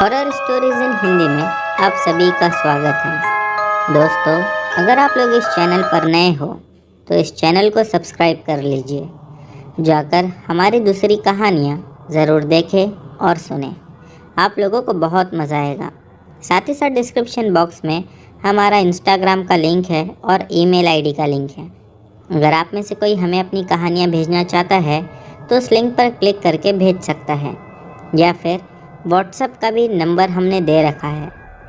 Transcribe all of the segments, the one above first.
Horror stories in Hindi में आप सभी का स्वागत है। दोस्तों, अगर आप लोग इस चैनल पर नए हो तो इस चैनल को सब्सक्राइब कर लीजिए। जाकर हमारी दूसरी कहानियाँ ज़रूर देखें और सुनें। आप लोगों को बहुत मज़ा आएगा। साथ ही साथ डिस्क्रिप्शन बॉक्स में हमारा इंस्टाग्राम का लिंक है और ईमेल आईडी का लिंक है। अगर आप में से कोई हमें अपनी कहानियाँ भेजना चाहता है तो उस लिंक पर क्लिक करके भेज सकता है, या फिर व्हाट्सएप का भी नंबर हमने दे रखा है।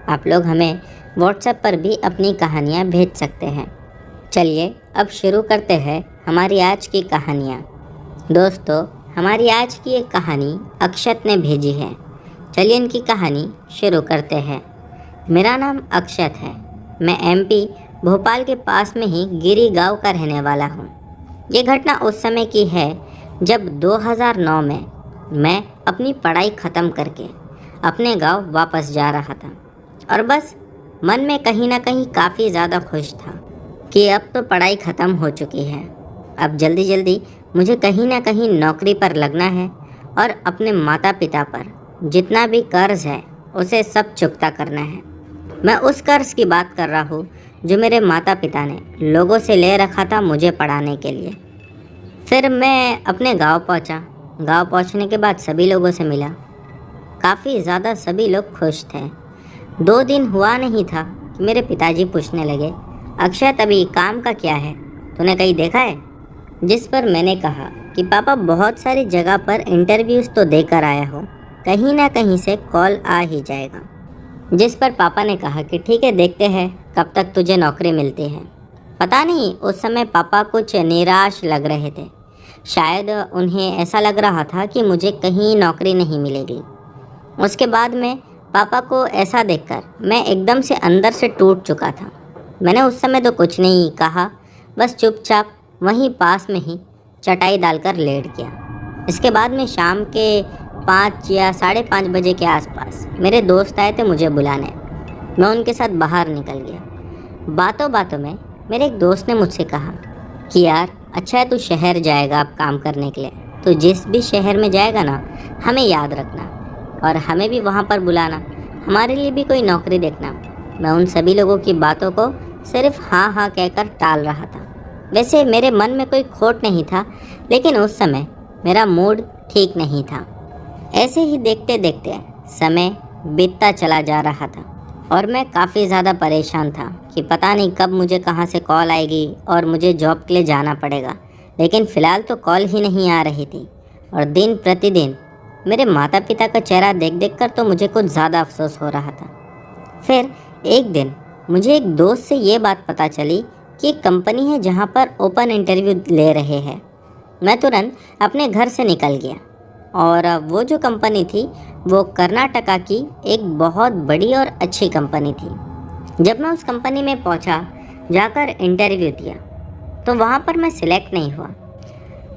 आप लोग हमें व्हाट्सएप पर भी अपनी कहानियाँ भेज सकते हैं। चलिए अब शुरू करते हैं हमारी आज की कहानियाँ। दोस्तों, हमारी आज की एक कहानी अक्षत ने भेजी है। चलिए इनकी कहानी शुरू करते हैं। मेरा नाम अक्षत है। मैं एमपी भोपाल के पास में ही गिरी गांव का रहने वाला हूँ। ये घटना उस समय की है जब 2009 में मैं अपनी पढ़ाई ख़त्म करके अपने गांव वापस जा रहा था और बस मन में कहीं ना कहीं काफ़ी ज़्यादा खुश था कि अब तो पढ़ाई ख़त्म हो चुकी है। अब जल्दी जल्दी मुझे कहीं ना कहीं नौकरी पर लगना है और अपने माता पिता पर जितना भी कर्ज है उसे सब चुकता करना है। मैं उस कर्ज की बात कर रहा हूँ जो मेरे माता पिता ने लोगों से ले रखा था मुझे पढ़ाने के लिए। फिर मैं अपने गांव पहुँचा। गांव पहुंचने के बाद सभी लोगों से मिला। काफ़ी ज़्यादा सभी लोग खुश थे। 2 दिन हुआ नहीं था कि मेरे पिताजी पूछने लगे, अक्षत अभी काम का क्या है, तूने कहीं देखा है? जिस पर मैंने कहा कि पापा बहुत सारी जगह पर इंटरव्यूज़ तो देकर आया हो, कहीं ना कहीं से कॉल आ ही जाएगा। जिस पर पापा ने कहा कि ठीक है, देखते हैं कब तक तुझे नौकरी मिलती है। पता नहीं उस समय पापा कुछ निराश लग रहे थे। शायद उन्हें ऐसा लग रहा था कि मुझे कहीं नौकरी नहीं मिलेगी। उसके बाद में पापा को ऐसा देखकर मैं एकदम से अंदर से टूट चुका था। मैंने उस समय तो कुछ नहीं कहा, बस चुपचाप वहीं पास में ही चटाई डालकर लेट गया। इसके बाद में शाम के 5 या 5:30 बजे के आसपास मेरे दोस्त आए थे मुझे बुलाने। मैं उनके साथ बाहर निकल गया। बातों बातों में मेरे एक दोस्त ने मुझसे कहा कि यार, अच्छा है तू शहर जाएगा अब काम करने के लिए, तो जिस भी शहर में जाएगा ना, हमें याद रखना और हमें भी वहाँ पर बुलाना, हमारे लिए भी कोई नौकरी देखना। मैं उन सभी लोगों की बातों को सिर्फ हाँ हाँ कहकर टाल रहा था। वैसे मेरे मन में कोई खोट नहीं था, लेकिन उस समय मेरा मूड ठीक नहीं था। ऐसे ही देखते देखते समय बीतता चला जा रहा था और मैं काफ़ी ज़्यादा परेशान था कि पता नहीं कब मुझे कहाँ से कॉल आएगी और मुझे जॉब के लिए जाना पड़ेगा। लेकिन फ़िलहाल तो कॉल ही नहीं आ रही थी और दिन प्रतिदिन मेरे माता पिता का चेहरा देख देख कर तो मुझे कुछ ज़्यादा अफसोस हो रहा था। फिर एक दिन मुझे एक दोस्त से ये बात पता चली कि एक कंपनी है जहाँ पर ओपन इंटरव्यू ले रहे हैं। मैं तुरंत अपने घर से निकल गया और वो जो कंपनी थी वो कर्नाटका की एक बहुत बड़ी और अच्छी कंपनी थी। जब मैं उस कंपनी में पहुंचा, जाकर इंटरव्यू दिया, तो वहां पर मैं सिलेक्ट नहीं हुआ।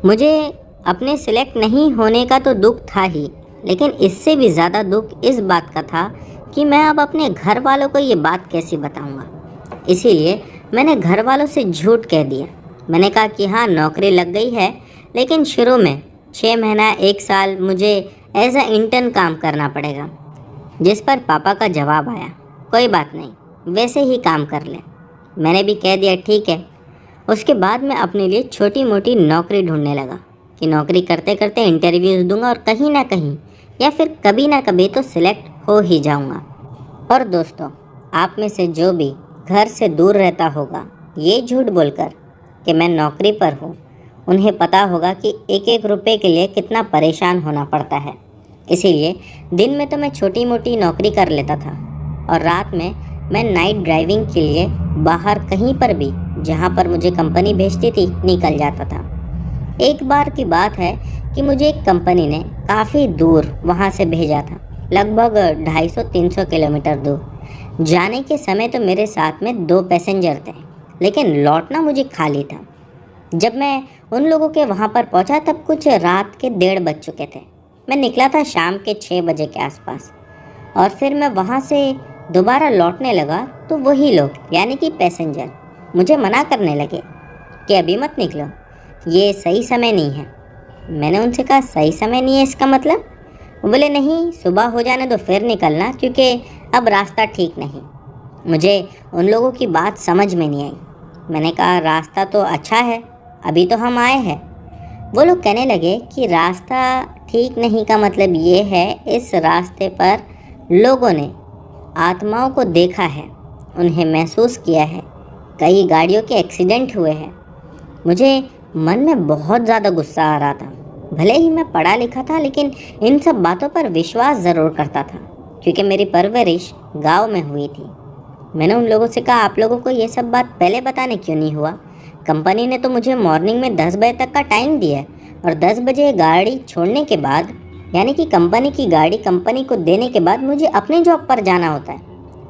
मुझे अपने सिलेक्ट नहीं होने का तो दुख था ही, लेकिन इससे भी ज़्यादा दुख इस बात का था कि मैं अब अपने घर वालों को ये बात कैसे बताऊंगा। इसीलिए मैंने घर वालों से झूठ कह दिया। मैंने कहा कि हाँ, नौकरी लग गई है, लेकिन शुरू में 6 महीना 1 साल मुझे एज अ इंटर्न काम करना पड़ेगा। जिस पर पापा का जवाब आया, कोई बात नहीं, वैसे ही काम कर ले। मैंने भी कह दिया ठीक है। उसके बाद मैं अपने लिए छोटी मोटी नौकरी ढूंढने लगा कि नौकरी करते करते इंटरव्यूज़ दूंगा और कहीं ना कहीं या फिर कभी ना कभी तो सिलेक्ट हो ही जाऊंगा। और दोस्तों, आप में से जो भी घर से दूर रहता होगा, ये झूठ बोलकर कि मैं नौकरी पर हूँ, उन्हें पता होगा कि एक एक रुपए के लिए कितना परेशान होना पड़ता है। इसीलिए दिन में तो मैं छोटी मोटी नौकरी कर लेता था और रात में मैं नाइट ड्राइविंग के लिए बाहर कहीं पर भी जहाँ पर मुझे कंपनी भेजती थी निकल जाता था। एक बार की बात है कि मुझे एक कंपनी ने काफ़ी दूर वहाँ से भेजा था, लगभग 250-300 किलोमीटर दूर। जाने के समय तो मेरे साथ में 2 पैसेंजर थे, लेकिन लौटना मुझे खाली था। जब मैं उन लोगों के वहाँ पर पहुँचा तब कुछ रात के 1:30 बज चुके थे। मैं निकला था शाम के 6 बजे के आसपास और फिर मैं वहाँ से दोबारा लौटने लगा तो वही लोग यानी कि पैसेंजर मुझे मना करने लगे कि अभी मत निकलो, ये सही समय नहीं है। मैंने उनसे कहा सही समय नहीं है इसका मतलब? वो बोले नहीं, सुबह हो जाने दो फिर निकलना, क्योंकि अब रास्ता ठीक नहीं। मुझे उन लोगों की बात समझ में नहीं आई। मैंने कहा रास्ता तो अच्छा है, अभी तो हम आए हैं। वो लोग कहने लगे कि रास्ता ठीक नहीं का मतलब ये है, इस रास्ते पर लोगों ने आत्माओं को देखा है, उन्हें महसूस किया है, कई गाड़ियों के एक्सीडेंट हुए हैं। मुझे मन में बहुत ज़्यादा गुस्सा आ रहा था। भले ही मैं पढ़ा लिखा था, लेकिन इन सब बातों पर विश्वास ज़रूर करता था, क्योंकि मेरी परवरिश गांव में हुई थी। मैंने उन लोगों से कहा आप लोगों को ये सब बात पहले बताने क्यों नहीं हुआ? कंपनी ने तो मुझे मॉर्निंग में 10 बजे तक का टाइम दिया है, और 10 बजे गाड़ी छोड़ने के बाद, यानी कि कंपनी की गाड़ी कंपनी को देने के बाद मुझे अपने जॉब पर जाना होता है।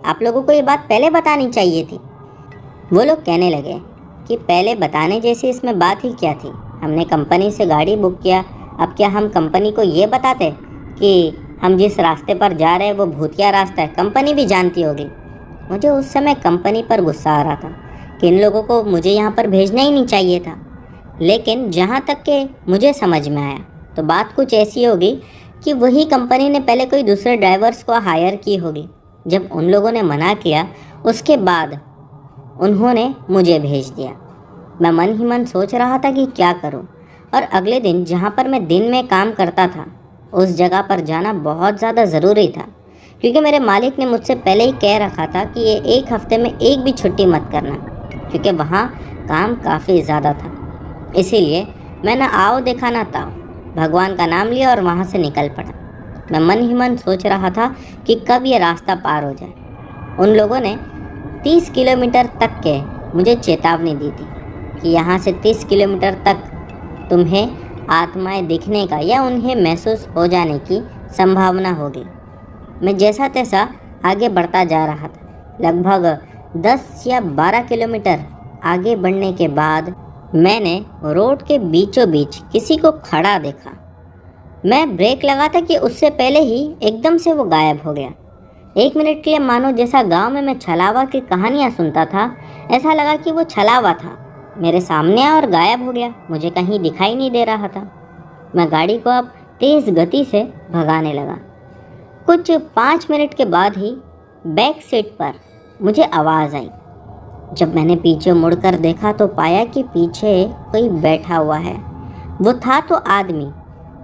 आप लोगों को ये बात पहले बतानी चाहिए थी। वो लोग कहने लगे कि पहले बताने जैसी इसमें बात ही क्या थी, हमने कंपनी से गाड़ी बुक किया, अब क्या हम कंपनी को ये बताते कि हम जिस रास्ते पर जा रहे हैं वो भूतिया रास्ता है? कंपनी भी जानती होगी। मुझे उस समय कंपनी पर गुस्सा आ रहा था कि इन लोगों को मुझे यहाँ पर भेजना ही नहीं चाहिए था। लेकिन जहाँ तक के मुझे समझ में आया तो बात कुछ ऐसी होगी कि वही कंपनी ने पहले कोई दूसरे ड्राइवर्स को हायर की होगी। जब उन लोगों ने मना किया, उसके बाद उन्होंने मुझे भेज दिया। मैं मन ही मन सोच रहा था कि क्या करूं, और अगले दिन जहां पर मैं दिन में काम करता था उस जगह पर जाना बहुत ज़्यादा ज़रूरी था, क्योंकि मेरे मालिक ने मुझसे पहले ही कह रखा था कि ये 1 हफ्ते में एक भी छुट्टी मत करना, क्योंकि वहाँ काम काफ़ी ज़्यादा था। इसीलिए मैं ना आओ देखा ना ताओ, भगवान का नाम लिया और वहाँ से निकल पड़ा। मैं मन ही मन सोच रहा था कि कब ये रास्ता पार हो जाए। उन लोगों ने 30 किलोमीटर तक के मुझे चेतावनी दी थी कि यहाँ से 30 किलोमीटर तक तुम्हें आत्माएं दिखने का या उन्हें महसूस हो जाने की संभावना होगी। मैं जैसा तैसा आगे बढ़ता जा रहा था। लगभग 10 या 12 किलोमीटर आगे बढ़ने के बाद मैंने रोड के बीचों बीच किसी को खड़ा देखा। मैं ब्रेक लगा था कि उससे पहले ही एकदम से वो गायब हो गया। 1 मिनट के लिए मानो जैसा गांव में मैं छलावा की कहानियाँ सुनता था, ऐसा लगा कि वो छलावा था मेरे सामने और गायब हो गया। मुझे कहीं दिखाई नहीं दे रहा था। मैं गाड़ी को अब तेज़ गति से भगाने लगा। कुछ 5 मिनट के बाद ही बैक सीट पर मुझे आवाज़ आई। जब मैंने पीछे मुड़कर देखा तो पाया कि पीछे कोई बैठा हुआ है। वो था तो आदमी,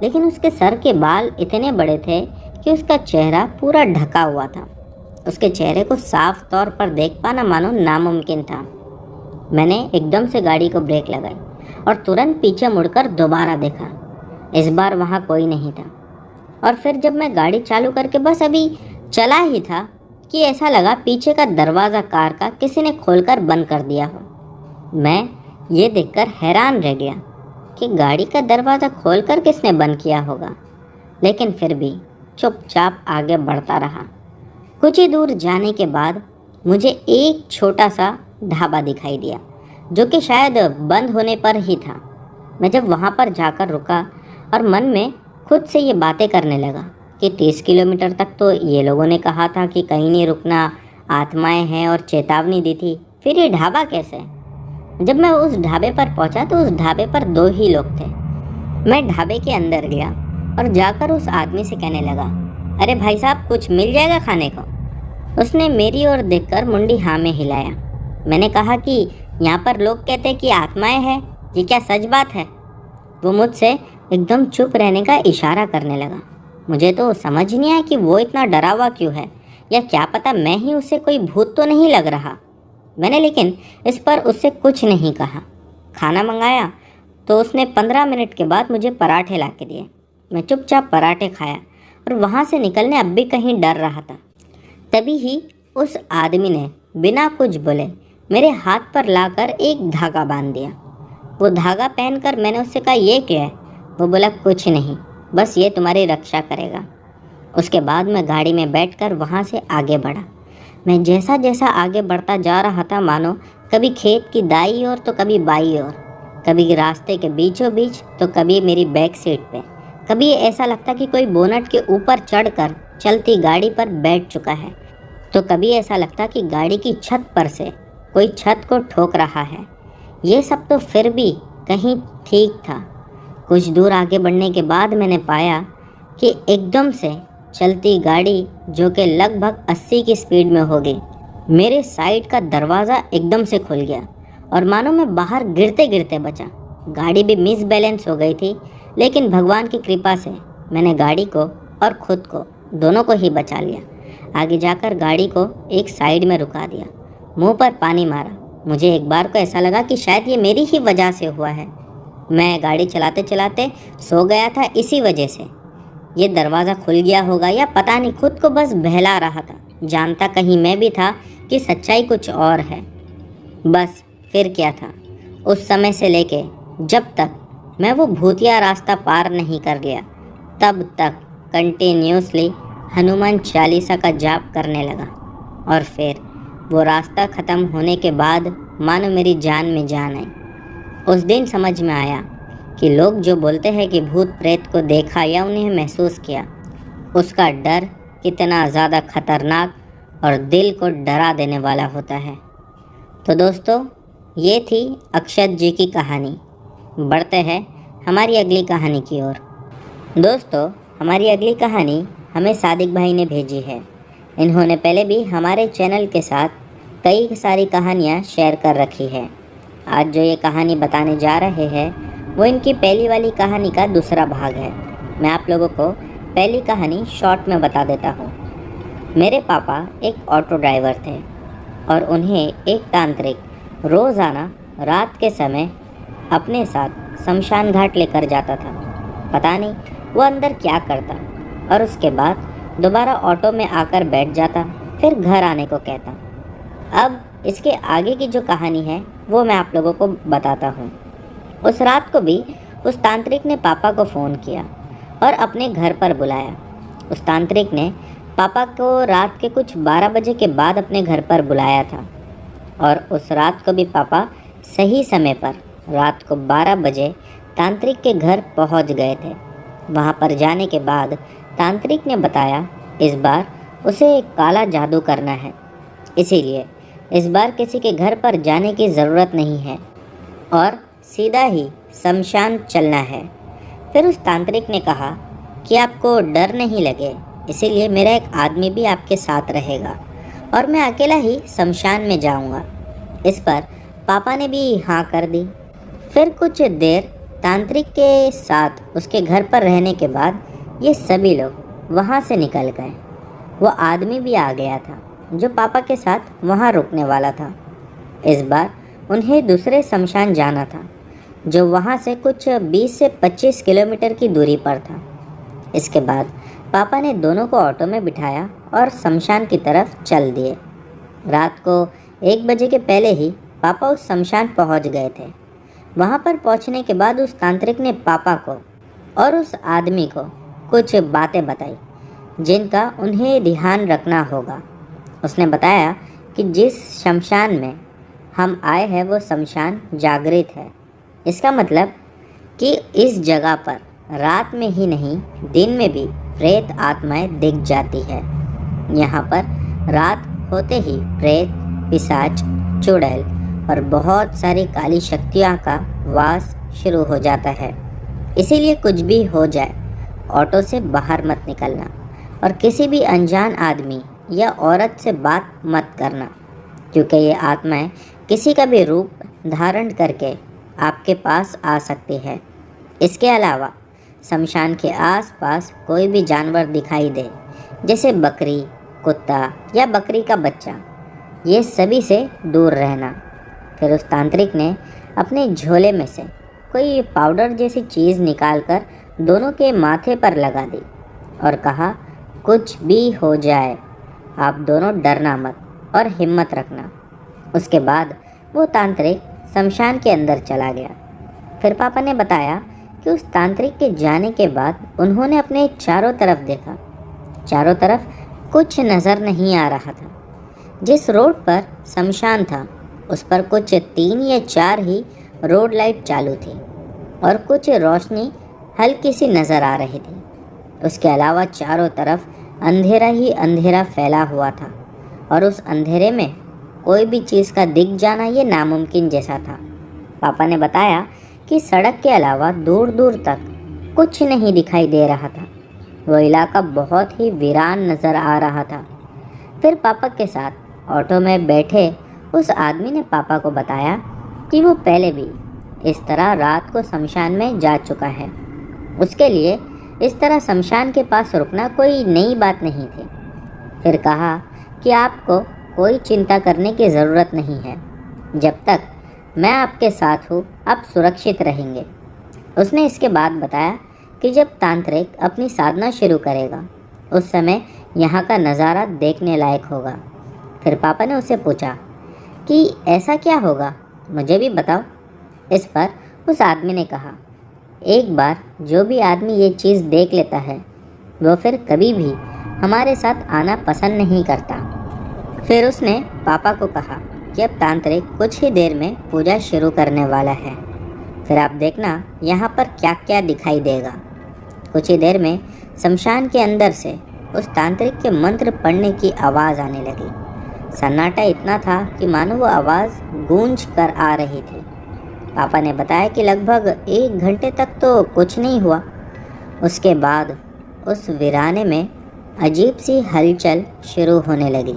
लेकिन उसके सर के बाल इतने बड़े थे कि उसका चेहरा पूरा ढका हुआ था। उसके चेहरे को साफ तौर पर देख पाना मानो नामुमकिन था। मैंने एकदम से गाड़ी को ब्रेक लगाई और तुरंत पीछे मुड़कर दोबारा देखा। इस बार वहाँ कोई नहीं था। और फिर जब मैं गाड़ी चालू करके बस अभी चला ही था कि ऐसा लगा पीछे का दरवाज़ा कार का किसी ने खोलकर बंद कर दिया हो। मैं ये देखकर हैरान रह गया कि गाड़ी का दरवाज़ा खोलकर किसने बंद किया होगा, लेकिन फिर भी चुपचाप आगे बढ़ता रहा। कुछ ही दूर जाने के बाद मुझे एक छोटा सा ढाबा दिखाई दिया, जो कि शायद बंद होने पर ही था। मैं जब वहाँ पर जाकर रुका और मन में खुद से ये बातें करने लगा कि 30 किलोमीटर तक तो ये लोगों ने कहा था कि कहीं नहीं रुकना, आत्माएं हैं, और चेतावनी दी थी, फिर ये ढाबा कैसे? जब मैं उस ढाबे पर पहुंचा तो उस ढाबे पर 2 ही लोग थे। मैं ढाबे के अंदर गया और जाकर उस आदमी से कहने लगा, अरे भाई साहब, कुछ मिल जाएगा खाने को? उसने मेरी ओर देखकर मुंडी हाँ में हिलाया। मैंने कहा कि यहाँ पर लोग कहते हैं कि आत्माएं हैं, ये क्या सच बात है? वो मुझसे एकदम चुप रहने का इशारा करने लगा। मुझे तो समझ नहीं आया कि वो इतना डरा हुआ क्यों है, या क्या पता मैं ही उससे कोई भूत तो नहीं लग रहा। मैंने लेकिन इस पर उससे कुछ नहीं कहा। खाना मंगाया तो उसने 15 मिनट के बाद मुझे पराठे ला के दिए। मैं चुपचाप पराठे खाया और वहाँ से निकलने अब भी कहीं डर रहा था। तभी ही उस आदमी ने बिना कुछ बोले मेरे हाथ पर लाकर एक धागा बांध दिया। वो धागा पहनकर मैंने उससे कहा, ये क्या है? वो बोला, कुछ नहीं, बस ये तुम्हारी रक्षा करेगा। उसके बाद मैं गाड़ी में बैठकर वहाँ से आगे बढ़ा। मैं जैसा जैसा आगे बढ़ता जा रहा था मानो कभी खेत की दाई ओर तो कभी बाई ओर, कभी रास्ते के बीचों बीच तो कभी मेरी बैक सीट पे, कभी ऐसा लगता कि कोई बोनट के ऊपर चढ़कर चलती गाड़ी पर बैठ चुका है, तो कभी ऐसा लगता कि गाड़ी की छत पर से कोई छत को ठोक रहा है। ये सब तो फिर भी कहीं ठीक था। कुछ दूर आगे बढ़ने के बाद मैंने पाया कि एकदम से चलती गाड़ी, जो कि लगभग 80 की स्पीड में होगी, मेरे साइड का दरवाज़ा एकदम से खुल गया और मानो मैं बाहर गिरते गिरते बचा। गाड़ी भी मिस बैलेंस हो गई थी, लेकिन भगवान की कृपा से मैंने गाड़ी को और खुद को, दोनों को ही बचा लिया। आगे जाकर गाड़ी को एक साइड में रुका दिया, मुंह पर पानी मारा। मुझे एक बार को ऐसा लगा कि शायद ये मेरी ही वजह से हुआ है। मैं गाड़ी चलाते चलाते सो गया था, इसी वजह से ये दरवाज़ा खुल गया होगा, या पता नहीं, खुद को बस बहला रहा था। जानता कहीं मैं भी था कि सच्चाई कुछ और है। बस फिर क्या था, उस समय से लेके जब तक मैं वो भूतिया रास्ता पार नहीं कर लिया, तब तक कंटिन्यूसली हनुमान चालीसा का जाप करने लगा। और फिर वो रास्ता ख़त्म होने के बाद मानो मेरी जान में जान आई। उस दिन समझ में आया कि लोग जो बोलते हैं कि भूत प्रेत को देखा या उन्हें महसूस किया, उसका डर कितना ज़्यादा खतरनाक और दिल को डरा देने वाला होता है। तो दोस्तों, ये थी अक्षत जी की कहानी। बढ़ते हैं हमारी अगली कहानी की ओर। दोस्तों, हमारी अगली कहानी हमें सादिक भाई ने भेजी है। इन्होंने पहले भी हमारे चैनल के साथ कई सारी कहानियाँ शेयर कर रखी है। आज जो ये कहानी बताने जा रहे हैं वो इनकी पहली वाली कहानी का दूसरा भाग है। मैं आप लोगों को पहली कहानी शॉर्ट में बता देता हूँ। मेरे पापा एक ऑटो ड्राइवर थे और उन्हें एक तांत्रिक रोज़ाना रात के समय अपने साथ शमशान घाट लेकर जाता था। पता नहीं वो अंदर क्या करता, और उसके बाद दोबारा ऑटो में आकर बैठ जाता, फिर घर आने को कहता। अब इसके आगे की जो कहानी है वो मैं आप लोगों को बताता हूँ। उस रात को भी उस तांत्रिक ने पापा को फ़ोन किया और अपने घर पर बुलाया। उस तांत्रिक ने पापा को रात के कुछ 12 बजे के बाद अपने घर पर बुलाया था, और उस रात को भी पापा सही समय पर रात को 12 बजे तांत्रिक के घर पहुंच गए थे। वहां पर जाने के बाद तांत्रिक ने बताया इस बार उसे एक काला जादू करना है, इसीलिए इस बार किसी के घर पर जाने की ज़रूरत नहीं है और सीधा ही शमशान चलना है। फिर उस तांत्रिक ने कहा कि आपको डर नहीं लगे, इसीलिए मेरा एक आदमी भी आपके साथ रहेगा और मैं अकेला ही शमशान में जाऊंगा। इस पर पापा ने भी हाँ कर दी। फिर कुछ देर तांत्रिक के साथ उसके घर पर रहने के बाद ये सभी लोग वहाँ से निकल गए। वो आदमी भी आ गया था जो पापा के साथ वहाँ रुकने वाला था। इस बार उन्हें दूसरे शमशान जाना था जो वहाँ से कुछ 20 से 25 किलोमीटर की दूरी पर था। इसके बाद पापा ने दोनों को ऑटो में बिठाया और शमशान की तरफ चल दिए। रात को 1 बजे के पहले ही पापा उस शमशान पहुँच गए थे। वहाँ पर पहुँचने के बाद उस तांत्रिक ने पापा को और उस आदमी को कुछ बातें बताई जिनका उन्हें ध्यान रखना होगा। उसने बताया कि जिस शमशान में हम आए हैं वो शमशान जागृत है। इसका मतलब कि इस जगह पर रात में ही नहीं, दिन में भी प्रेत आत्माएं दिख जाती है। यहाँ पर रात होते ही प्रेत, पिशाच, चुड़ैल और बहुत सारी काली शक्तियाँ का वास शुरू हो जाता है। इसीलिए कुछ भी हो जाए, ऑटो से बाहर मत निकलना और किसी भी अनजान आदमी या औरत से बात मत करना, क्योंकि ये आत्माएं किसी का भी रूप धारण करके आपके पास आ सकती है। इसके अलावा शमशान के आसपास कोई भी जानवर दिखाई दे, जैसे बकरी, कुत्ता या बकरी का बच्चा, ये सभी से दूर रहना। फिर उस तांत्रिक ने अपने झोले में से कोई पाउडर जैसी चीज़ निकालकर दोनों के माथे पर लगा दी और कहा, कुछ भी हो जाए आप दोनों डरना मत और हिम्मत रखना। उसके बाद वो तांत्रिक शमशान के अंदर चला गया। फिर पापा ने बताया कि उस तांत्रिक के जाने के बाद उन्होंने अपने चारों तरफ देखा। चारों तरफ कुछ नज़र नहीं आ रहा था। जिस रोड पर शमशान था उस पर कुछ 3 या 4 ही रोड लाइट चालू थी और कुछ रोशनी हल्की सी नज़र आ रही थी। उसके अलावा चारों तरफ अंधेरा ही अंधेरा फैला हुआ था और उस अंधेरे में कोई भी चीज़ का दिख जाना ये नामुमकिन जैसा था। पापा ने बताया कि सड़क के अलावा दूर दूर तक कुछ नहीं दिखाई दे रहा था। वो इलाका बहुत ही वीरान नज़र आ रहा था। फिर पापा के साथ ऑटो में बैठे उस आदमी ने पापा को बताया कि वो पहले भी इस तरह रात को शमशान में जा चुका है। उसके लिए इस तरह शमशान के पास रुकना कोई नई बात नहीं थी। फिर कहा कि आपको कोई चिंता करने की ज़रूरत नहीं है, जब तक मैं आपके साथ हूँ आप सुरक्षित रहेंगे। उसने इसके बाद बताया कि जब तांत्रिक अपनी साधना शुरू करेगा उस समय यहाँ का नज़ारा देखने लायक होगा। फिर पापा ने उससे पूछा कि ऐसा क्या होगा, मुझे भी बताओ। इस पर उस आदमी ने कहा, एक बार जो भी आदमी ये चीज़ देख लेता है वो फिर कभी भी हमारे साथ आना पसंद नहीं करता। फिर उसने पापा को कहा कि अब तांत्रिक कुछ ही देर में पूजा शुरू करने वाला है, फिर आप देखना यहाँ पर क्या क्या दिखाई देगा। कुछ ही देर में शमशान के अंदर से उस तांत्रिक के मंत्र पढ़ने की आवाज़ आने लगी। सन्नाटा इतना था कि मानो वो आवाज़ गूंज कर आ रही थी। पापा ने बताया कि लगभग 1 घंटे तक तो कुछ नहीं हुआ। उसके बाद उस वीराने में अजीब सी हलचल शुरू होने लगी।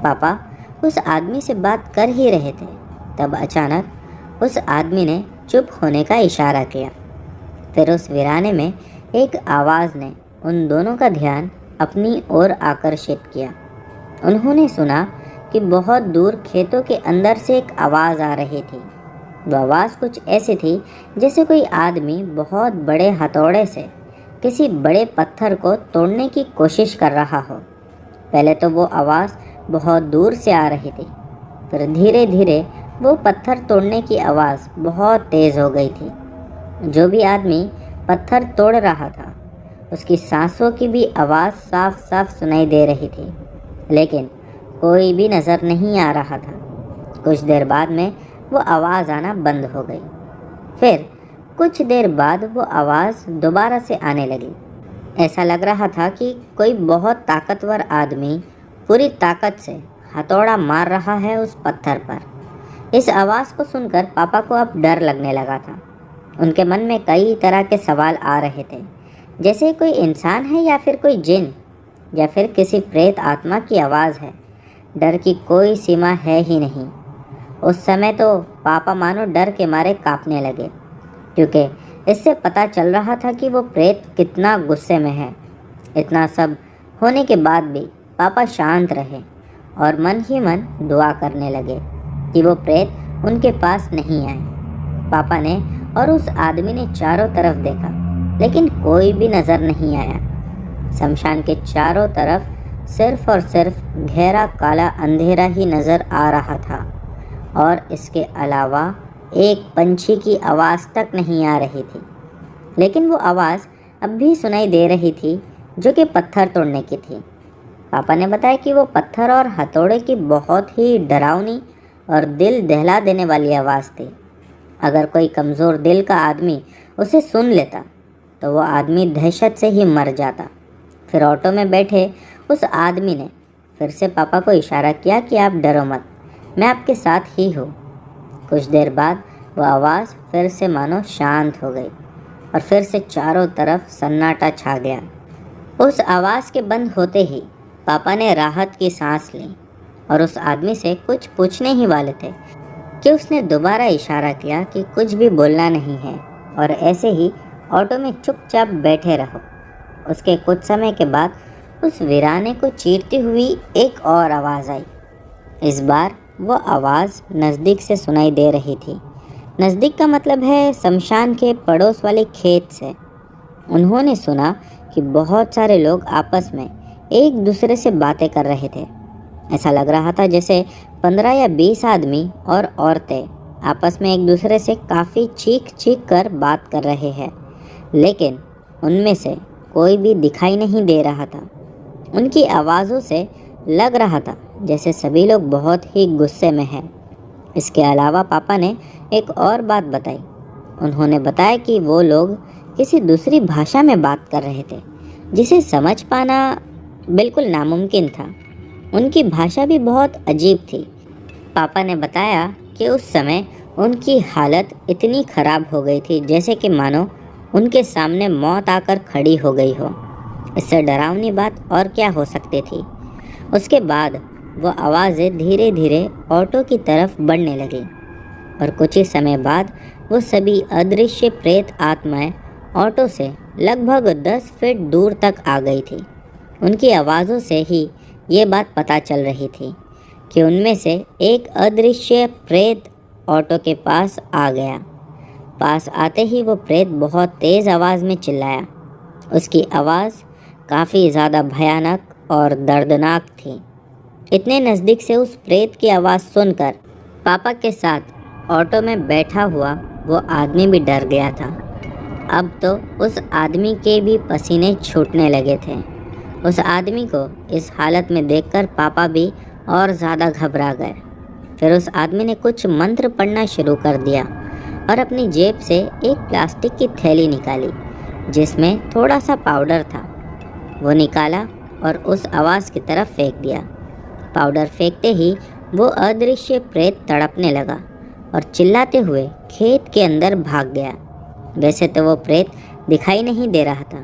पापा उस आदमी से बात कर ही रहे थे, तब अचानक उस आदमी ने चुप होने का इशारा किया। फिर उस वीराने में एक आवाज़ ने उन दोनों का ध्यान अपनी ओर आकर्षित किया। उन्होंने सुना कि बहुत दूर खेतों के अंदर से एक आवाज़ आ रही थी। वो आवाज़ कुछ ऐसी थी जैसे कोई आदमी बहुत बड़े हथौड़े से किसी बड़े पत्थर को तोड़ने की कोशिश कर रहा हो। पहले तो वो आवाज़ बहुत दूर से आ रही थी, फिर धीरे धीरे वो पत्थर तोड़ने की आवाज़ बहुत तेज़ हो गई थी। जो भी आदमी पत्थर तोड़ रहा था उसकी सांसों की भी आवाज़ साफ साफ सुनाई दे रही थी, लेकिन कोई भी नज़र नहीं आ रहा था। कुछ देर बाद में वो आवाज़ आना बंद हो गई। फिर कुछ देर बाद वो आवाज़ दोबारा से आने लगी। ऐसा लग रहा था कि कोई बहुत ताकतवर आदमी पूरी ताकत से हथौड़ा मार रहा है उस पत्थर पर। इस आवाज़ को सुनकर पापा को अब डर लगने लगा था। उनके मन में कई तरह के सवाल आ रहे थे, जैसे कोई इंसान है या फिर कोई जिन या फिर किसी प्रेत आत्मा की आवाज़ है। डर की कोई सीमा है ही नहीं। उस समय तो पापा मानो डर के मारे कांपने लगे, क्योंकि इससे पता चल रहा था कि वो प्रेत कितना गुस्से में है। इतना सब होने के बाद भी पापा शांत रहे और मन ही मन दुआ करने लगे कि वो प्रेत उनके पास नहीं आए। पापा ने और उस आदमी ने चारों तरफ देखा, लेकिन कोई भी नज़र नहीं आया। शमशान के चारों तरफ सिर्फ और सिर्फ गहरा काला अंधेरा ही नज़र आ रहा था, और इसके अलावा एक पंछी की आवाज़ तक नहीं आ रही थी। लेकिन वो आवाज़ अब भी सुनाई दे रही थी, जो कि पत्थर तोड़ने की थी। पापा ने बताया कि वो पत्थर और हथौड़े की बहुत ही डरावनी और दिल दहला देने वाली आवाज़ थी। अगर कोई कमज़ोर दिल का आदमी उसे सुन लेता तो वो आदमी दहशत से ही मर जाता। फिर ऑटो में बैठे उस आदमी ने फिर से पापा को इशारा किया कि आप डरो मत, मैं आपके साथ ही हूँ। कुछ देर बाद वो आवाज़ फिर से मानो शांत हो गई और फिर से चारों तरफ सन्नाटा छा गया। उस आवाज़ के बंद होते ही पापा ने राहत की सांस ली और उस आदमी से कुछ पूछने ही वाले थे कि उसने दोबारा इशारा किया कि कुछ भी बोलना नहीं है और ऐसे ही ऑटो में चुपचाप बैठे रहो। उसके कुछ समय के बाद उस वीराने को चीरती हुई एक और आवाज़ आई। इस बार वो आवाज़ नज़दीक से सुनाई दे रही थी। नज़दीक का मतलब है शमशान के पड़ोस वाले खेत से। उन्होंने सुना कि बहुत सारे लोग आपस में एक दूसरे से बातें कर रहे थे। ऐसा लग रहा था जैसे 15 या 20 आदमी और औरतें आपस में एक दूसरे से काफ़ी चीख चीख कर बात कर रहे हैं, लेकिन उनमें से कोई भी दिखाई नहीं दे रहा था। उनकी आवाज़ों से लग रहा था जैसे सभी लोग बहुत ही गुस्से में हैं। इसके अलावा पापा ने एक और बात बताई। उन्होंने बताया कि वो लोग किसी दूसरी भाषा में बात कर रहे थे, जिसे समझ पाना बिल्कुल नामुमकिन था। उनकी भाषा भी बहुत अजीब थी। पापा ने बताया कि उस समय उनकी हालत इतनी ख़राब हो गई थी जैसे कि मानो उनके सामने मौत आकर खड़ी हो गई हो। इससे डरावनी बात और क्या हो सकती थी। उसके बाद वो आवाज़ें धीरे धीरे ऑटो की तरफ बढ़ने लगी और कुछ ही समय बाद वो सभी अदृश्य प्रेत आत्माएं ऑटो से लगभग 10 फीट दूर तक आ गई थी। उनकी आवाज़ों से ही ये बात पता चल रही थी कि उनमें से एक अदृश्य प्रेत ऑटो के पास आ गया। पास आते ही वो प्रेत बहुत तेज़ आवाज़ में चिल्लाया। उसकी आवाज़ काफ़ी ज़्यादा भयानक और दर्दनाक थी। इतने नज़दीक से उस प्रेत की आवाज़ सुनकर पापा के साथ ऑटो में बैठा हुआ वो आदमी भी डर गया था। अब तो उस आदमी के भी पसीने छूटने लगे थे। उस आदमी को इस हालत में देखकर पापा भी और ज़्यादा घबरा गए। फिर उस आदमी ने कुछ मंत्र पढ़ना शुरू कर दिया और अपनी जेब से एक प्लास्टिक की थैली निकाली जिसमें थोड़ा सा पाउडर था। वो निकाला और उस आवाज़ की तरफ फेंक दिया। पाउडर फेंकते ही वो अदृश्य प्रेत तड़पने लगा और चिल्लाते हुए खेत के अंदर भाग गया। वैसे तो वो प्रेत दिखाई नहीं दे रहा था,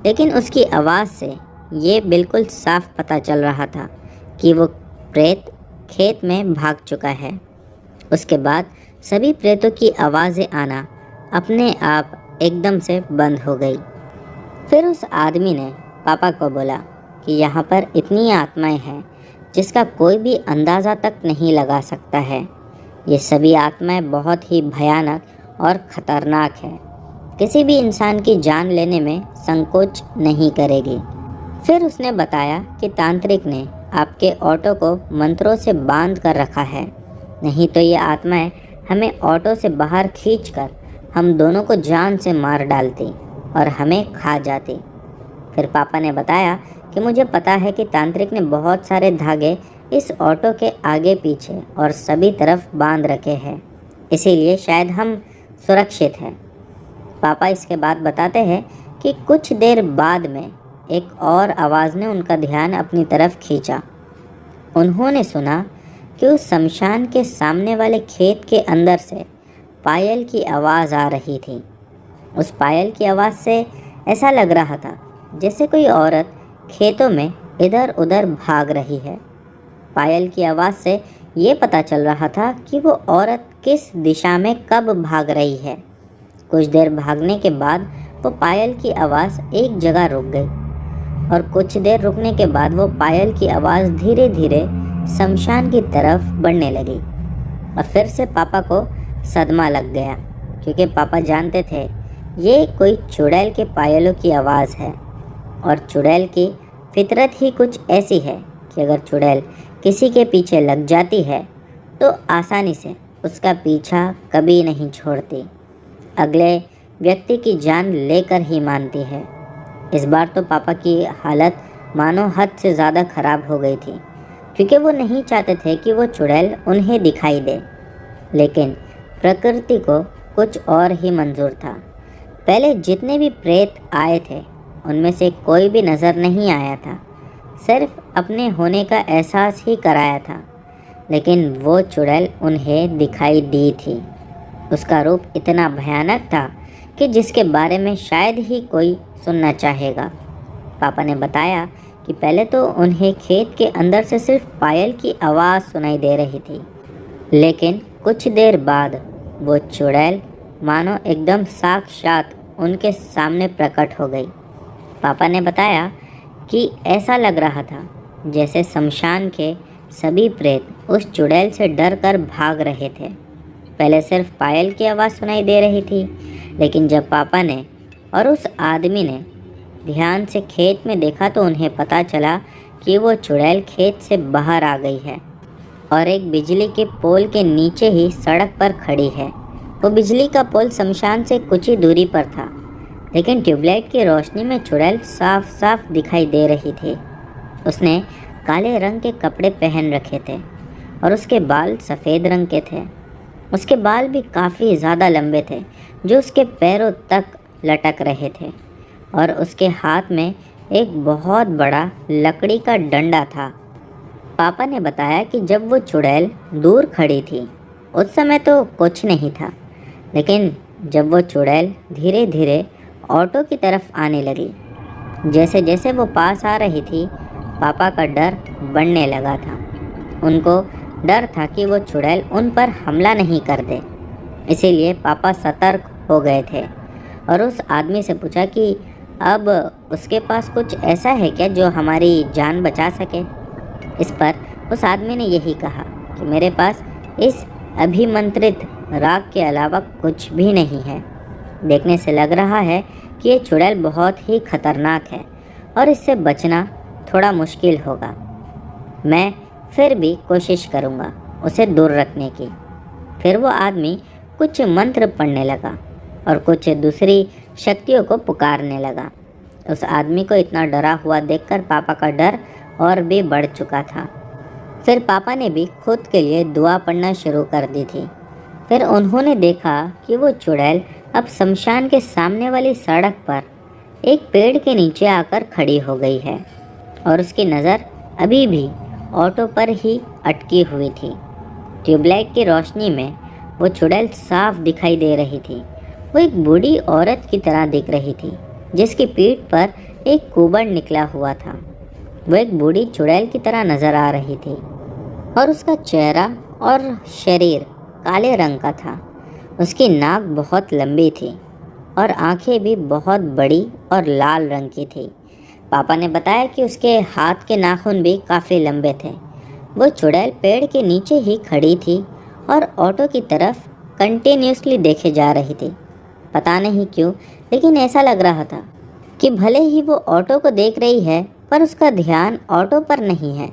लेकिन उसकी आवाज़ से ये बिल्कुल साफ पता चल रहा था कि वो प्रेत खेत में भाग चुका है। उसके बाद सभी प्रेतों की आवाज़ें आना अपने आप एकदम से बंद हो गई। फिर उस आदमी ने पापा को बोला कि यहाँ पर इतनी आत्माएं हैं जिसका कोई भी अंदाज़ा तक नहीं लगा सकता है। ये सभी आत्माएं बहुत ही भयानक और ख़तरनाक है। किसी भी इंसान की जान लेने में संकोच नहीं करेगी। फिर उसने बताया कि तांत्रिक ने आपके ऑटो को मंत्रों से बांध कर रखा है, नहीं तो ये आत्माएं हमें ऑटो से बाहर खींचकर हम दोनों को जान से मार डालती और हमें खा जाती। फिर पापा ने बताया कि मुझे पता है कि तांत्रिक ने बहुत सारे धागे इस ऑटो के आगे पीछे और सभी तरफ बांध रखे हैं, इसीलिए शायद हम सुरक्षित हैं। पापा इसके बाद बताते हैं कि कुछ देर बाद में एक और आवाज़ ने उनका ध्यान अपनी तरफ खींचा। उन्होंने सुना कि उस शमशान के सामने वाले खेत के अंदर से पायल की आवाज़ आ रही थी। उस पायल की आवाज़ से ऐसा लग रहा था जैसे कोई औरत खेतों में इधर उधर भाग रही है। पायल की आवाज़ से ये पता चल रहा था कि वो औरत किस दिशा में कब भाग रही है। कुछ देर भागने के बाद वो पायल की आवाज़ एक जगह रुक गई और कुछ देर रुकने के बाद वो पायल की आवाज़ धीरे धीरे शमशान की तरफ बढ़ने लगी। और फिर से पापा को सदमा लग गया, क्योंकि पापा जानते थे ये कोई चुड़ैल के पायलों की आवाज़ है। और चुड़ैल की फितरत ही कुछ ऐसी है कि अगर चुड़ैल किसी के पीछे लग जाती है तो आसानी से उसका पीछा कभी नहीं छोड़ती, अगले व्यक्ति की जान लेकर ही मानती है। इस बार तो पापा की हालत मानो हद से ज़्यादा ख़राब हो गई थी, क्योंकि वो नहीं चाहते थे कि वो चुड़ैल उन्हें दिखाई दे, लेकिन प्रकृति को कुछ और ही मंजूर था। पहले जितने भी प्रेत आए थे उनमें से कोई भी नज़र नहीं आया था, सिर्फ अपने होने का एहसास ही कराया था, लेकिन वो चुड़ैल उन्हें दिखाई दी थी। उसका रूप इतना भयानक था कि जिसके बारे में शायद ही कोई सुनना चाहेगा। पापा ने बताया कि पहले तो उन्हें खेत के अंदर से सिर्फ पायल की आवाज़ सुनाई दे रही थी, लेकिन कुछ देर बाद वो चुड़ैल मानो एकदम साक्षात उनके सामने प्रकट हो गई। पापा ने बताया कि ऐसा लग रहा था जैसे शमशान के सभी प्रेत उस चुड़ैल से डर कर भाग रहे थे। पहले सिर्फ पायल की आवाज़ सुनाई दे रही थी, लेकिन जब पापा ने और उस आदमी ने ध्यान से खेत में देखा तो उन्हें पता चला कि वो चुड़ैल खेत से बाहर आ गई है और एक बिजली के पोल के नीचे ही सड़क पर खड़ी है। वो बिजली का पोल शमशान से कुछ ही दूरी पर था, लेकिन ट्यूबलाइट की रोशनी में चुड़ैल साफ साफ दिखाई दे रही थी। उसने काले रंग के कपड़े पहन रखे थे और उसके बाल सफ़ेद रंग के थे। उसके बाल भी काफ़ी ज़्यादा लंबे थे जो उसके पैरों तक लटक रहे थे, और उसके हाथ में एक बहुत बड़ा लकड़ी का डंडा था। पापा ने बताया कि जब वो चुड़ैल दूर खड़ी थी उस समय तो कुछ नहीं था, लेकिन जब वो चुड़ैल धीरे धीरे ऑटो की तरफ आने लगी जैसे जैसे वो पास आ रही थी, पापा का डर बढ़ने लगा था। उनको डर था कि वो चुड़ैल उन पर हमला नहीं कर दे, इसीलिए पापा सतर्क हो गए थे और उस आदमी से पूछा कि अब उसके पास कुछ ऐसा है क्या जो हमारी जान बचा सके। इस पर उस आदमी ने यही कहा कि मेरे पास इस अभिमंत्रित राग के अलावा कुछ भी नहीं है। देखने से लग रहा है कि ये चुड़ैल बहुत ही खतरनाक है और इससे बचना थोड़ा मुश्किल होगा। मैं फिर भी कोशिश करूँगा उसे दूर रखने की। फिर वो आदमी कुछ मंत्र पढ़ने लगा और कुछ दूसरी शक्तियों को पुकारने लगा। उस आदमी को इतना डरा हुआ देखकर पापा का डर और भी बढ़ चुका था। फिर पापा ने भी खुद के लिए दुआ पढ़ना शुरू कर दी थी। फिर उन्होंने देखा कि वो चुड़ैल अब शमशान के सामने वाली सड़क पर एक पेड़ के नीचे आकर खड़ी हो गई है और उसकी नज़र अभी भी ऑटो पर ही अटकी हुई थी। ट्यूबलाइट की रोशनी में वो चुड़ैल साफ दिखाई दे रही थी। वो एक बूढ़ी औरत की तरह दिख रही थी जिसकी पीठ पर एक कुबड़ निकला हुआ था। वो एक बूढ़ी चुड़ैल की तरह नज़र आ रही थी और उसका चेहरा और शरीर काले रंग का था। उसकी नाक बहुत लंबी थी और आंखें भी बहुत बड़ी और लाल रंग की थी। पापा ने बताया कि उसके हाथ के नाखून भी काफ़ी लंबे थे। वो चुड़ैल पेड़ के नीचे ही खड़ी थी और ऑटो की तरफ कंटिन्यूसली देखे जा रही थी। पता नहीं क्यों, लेकिन ऐसा लग रहा था कि भले ही वो ऑटो को देख रही है पर उसका ध्यान ऑटो पर नहीं है।